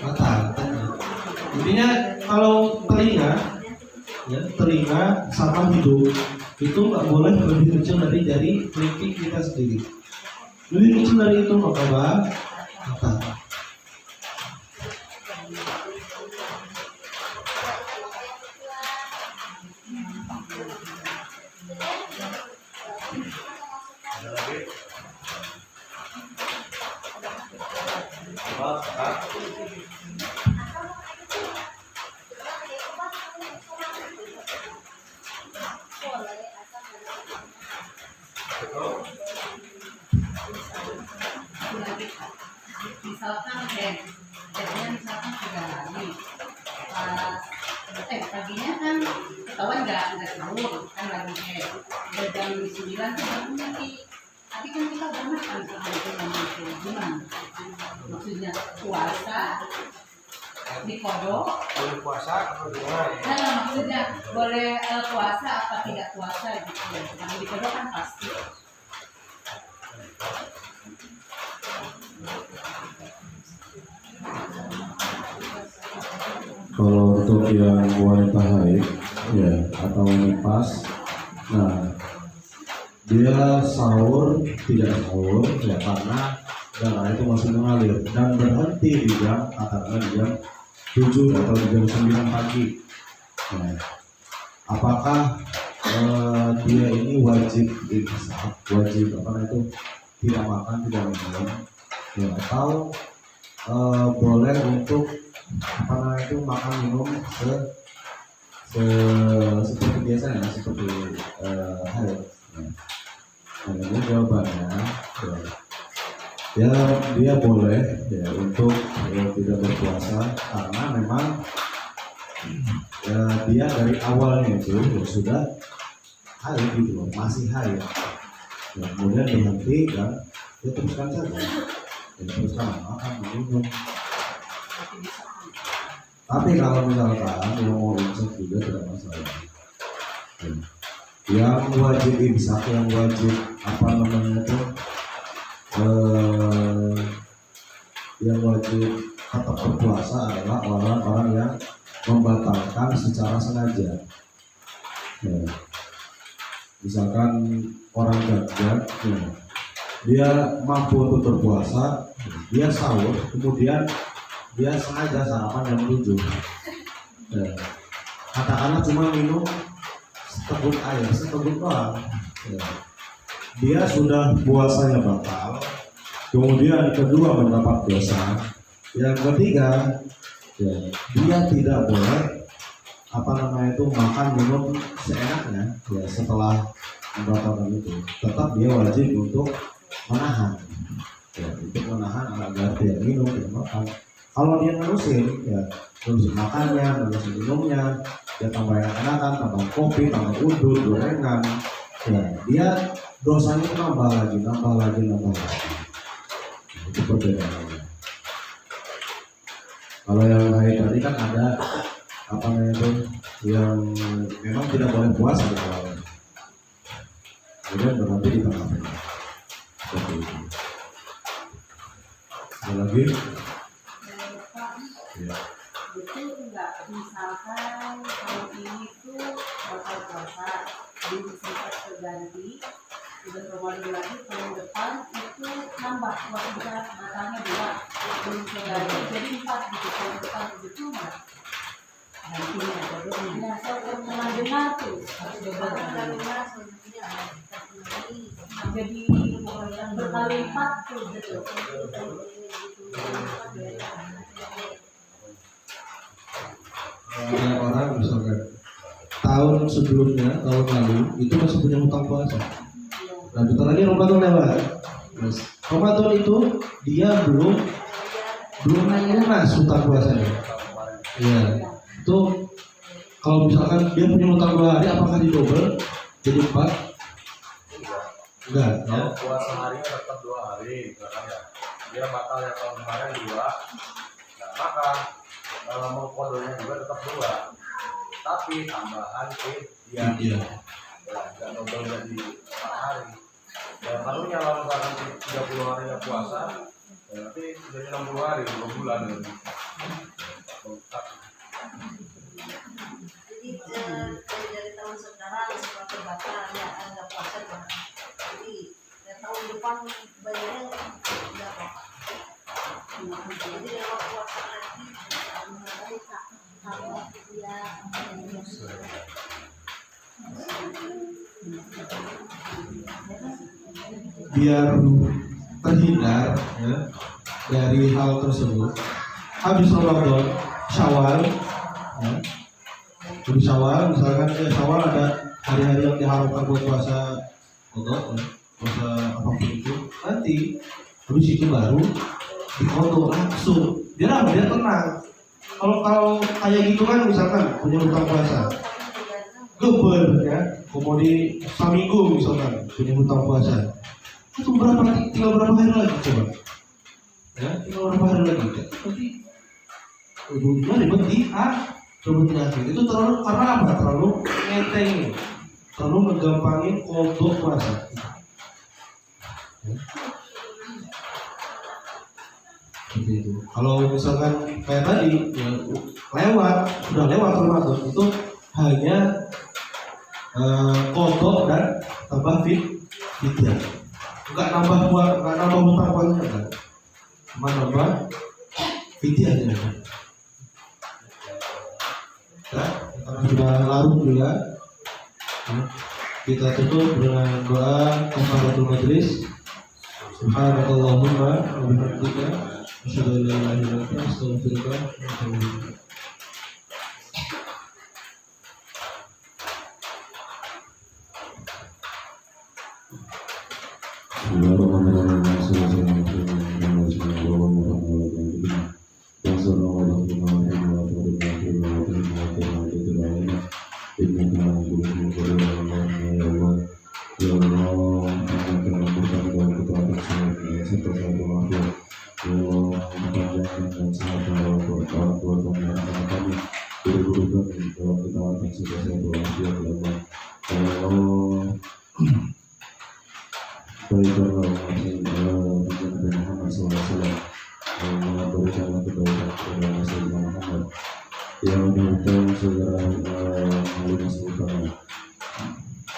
Mata. Intinya kalau telinga sama hidung itu nggak boleh lebih kecil dari jari kelingking kita sendiri. Lebih kecil dari itu maka mata. Misalkan misalkan 3 hari paginya kan ketahuan nggak sahur kan lagi udah jam 9 tuh baru nanti tapi kan kita udah makan sama itu gimana maksudnya puasa dikodok boleh puasa atau gimana? nah maksudnya boleh puasa apa tidak puasa gitu kalau dikodok kan pasti. Kalau untuk yang wanita haid ya atau nifas, nah dia sahur tidak sahur ya karena darah itu masih mengalir dan berhenti di jam katakanlah di jam 7 atau di jam 9 pagi. Nah, apakah dia ini wajib imsak, wajib itu tidak makan tidak minum ya, atau boleh untuk itu makan minum seperti biasanya seperti haid. Nah, ini jawabannya ya dia boleh ya untuk tidak berpuasa karena memang ya dia dari awalnya itu ya sudah haid gitu loh, masih haid ya, kemudian berhenti dan ya teruskan saja ya, teruskan makan minum. Tapi kalau misalkan yang mau imsak juga tidak masalah. Yang wajib imsak, yang wajib yang wajib tetap berpuasa adalah orang-orang yang membatalkan secara sengaja. Ya. Misalkan orang gagah, ya, dia mampu untuk berpuasa, dia sahur, kemudian dia sengaja sarapan jam 7. Ya. Katakanlah cuma minum seteguk air, seteguk doang. Ya. Dia sudah puasanya batal. Kemudian kedua mendapat dosa. Yang ketiga, ya, dia tidak boleh makan minum seenaknya. Ya, setelah membatalkan itu, tetap dia wajib untuk menahan. Ya, untuk menahan agar dia minum, tidak makan. Kalau dia nerusin, ya nerusin makannya, nerusin minumnya, dia tambah enak-enakan, tambah kopi, tambah udut, gorengan, ya dia dosanya itu nambah lagi. Itu perbedaannya. Kalau yang haid tadi kan ada yang memang tidak boleh puasa di awalnya, kemudian berhenti di tengah-tengah. Seperti itu. Ada lagi? Ya. Betul enggak misalkan kalau ini tuh bakal puasa belum sempat terganti udah Ramadan lagi tahun depan itu nambah puasa bisa batalnya 2 belum terganti jadi 4 gitu tahun depan betul nggak? Gantinya bodohnya. Nah saya pernah dengar tuh harus beberapa. jadi berkali lipat tuh gitu. Ada orang misalkan tahun sebelumnya, tahun lalu itu masih punya hutang puasa. Nah, bentar lagi Ramadan lewat. Terus Ramadan itu dia belum lunas hutang puasanya. Iya. Itu kalau misalkan dia punya hutang 2 hari, apakah didobel jadi 4? Enggak, ya. Kalau puasa harinya tetap 2 hari, misalkan ya. Dia batal yang tahun kemarin 2. Nah, maka kalau mau kodonya juga tetap 2. Tapi tambahan dia Iya. nggak double jadi 4 hari. Dan lalunya kalau misalkan 30 harinya puasa, ya nanti jadi 60 hari, 2 bulan gitu. Jadi dari tahun sekarang setelah terbakar ya ada puasa kan. Jadi ya, tahun depan bayarnya nggak apa-apa. Jadi lewat puasa lagi kalau dia biar terhindar ya, dari hal tersebut. Habis Ramadan, Syawal, ya, habis Syawal, misalkan Syawal ada hari-hari yang diharapkan buat puasa kodok, ya, puasa apapun itu, nanti habis itu baru dikodok langsung. Biar apa? Biar tenang. Kalau kayak gitu kan, misalkan punya hutang puasa, gebel ya, kemudian seminggu misalkan punya hutang puasa, itu tinggal berapa hari lagi coba, ya tinggal berapa hari lagi, nanti ujungnya ribet di akhir. Itu terlalu, karena apa? Terlalu ngeteng, terlalu ngegampangin kodok puasa. Ya. Seperti itu. Kalau misalkan kayak tadi ya, sudah lewat Ramadan, itu hanya kodok dan tambah fidyah. Enggak nambah hutang puasanya kan? Cuma nambah fidyah aja. Ya, karena sudah larut juga, ya, kita tutup dengan doa kafaratul majlis. Subhanakallahumma wa bihamdika asyhadu an la ilaha illa anta astaghfiruka wa atubu ilaik.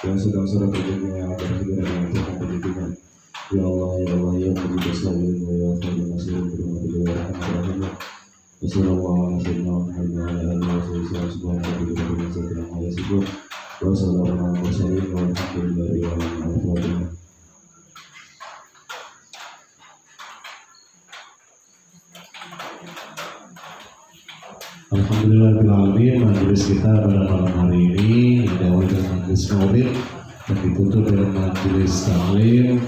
yang sedang surat terjadinya yang akan segera dilakukan pendidikan. Ya Allah, ya Allah, ya Mujib Salim, ya Fadil Nasir, berhormat ya Rahman. Wassalamualaikum warahmatullahi wabarakatuh. Wassalamualaikum warahmatullahi wabarakatuh. Alhamdulillahirrahmanirrahim. Majelis kita pada malam hari ini diawali dengan majelis maulid dan ditutup dengan majelis taklim.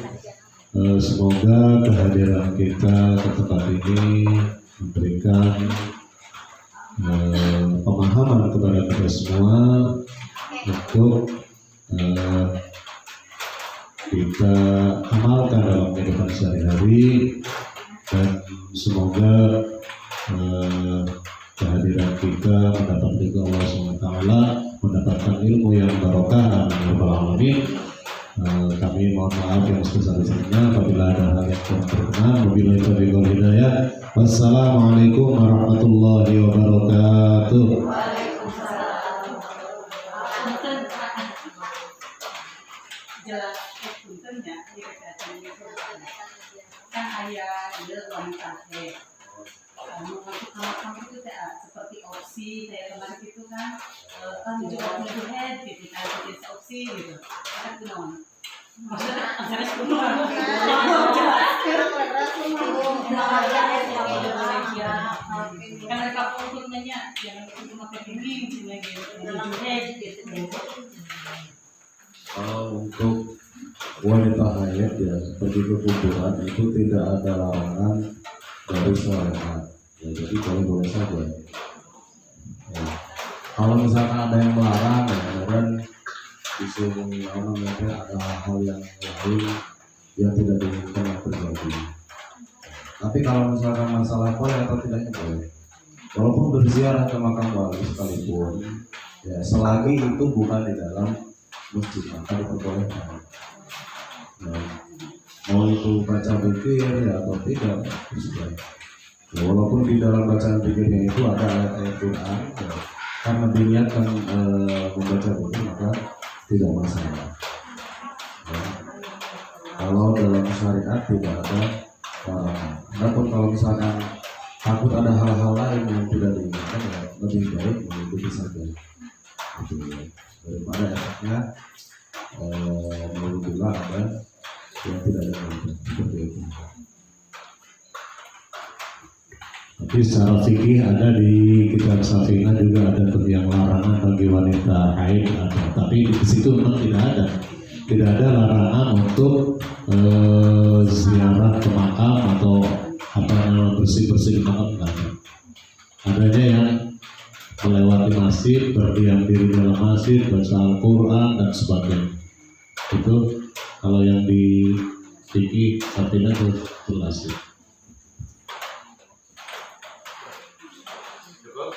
Semoga kehadiran kita ke tempat ini memberikan pemahaman kepada kita semua untuk kita amalkan dalam kehidupan sehari-hari, dan semoga kehadiran kita mendapat ridho Allah SWT, mendapatkan ilmu yang barokah. Amin ya rabbal alamin. Kami mohon maaf yang sebesar-besarnya apabila ada hal yang kurang berkenan. Wabillahi taufiq wal hidayah. Wassalamualaikum warahmatullahi wabarakatuh. Jelas puntennya kan ayah dia wanita kamu itu seperti opsi kayak kemarin itu kan juga head gitu kan opsi gitu kan Kan mereka pokoknya jangan cuma tinggi gitu. Kalau untuk wanita haid ya pergi ke kuburan itu tidak ada larangan dari syariat. Ya, jadi boleh-boleh saja. Ya. Kalau misalkan ada yang melarang ya, dan disuruh ada hal-hal yang lain yang tidak diinginkan yang terjadi. Tapi kalau misalkan masalah boleh atau tidaknya boleh. Walaupun berziarah ke makam wali sekalipun, ya selagi itu bukan di dalam masjid maka diperbolehkan. Nah, mau itu baca zikir ya atau tidak, sudah. Ya, walaupun di dalam bacaan zikirnya itu ada ayat-ayat Quran, ya, karena diniatkan membaca zikir maka tidak masalah. Ya. Kalau dalam syariat tidak ada larangan. Namun kalau misalkan takut ada hal-hal lain yang tidak diinginkan ya lebih baik mengikuti saja. Gitu, ya. Daripada efeknya menurutlah ada yang tidak diinginkan seperti itu. Tapi secara fikih ada di kitab Safinah juga ada yang larangan bagi wanita haid ada. Tapi di situ memang tidak ada larangan untuk ziarah ke makam atau bersih-bersih di makam enggak ada. Adanya yang melewati masjid, berdiam diri dalam masjid, baca Al-Quran dan sebagainya. Itu kalau yang di fikih Safinah itu jelas. Cukup.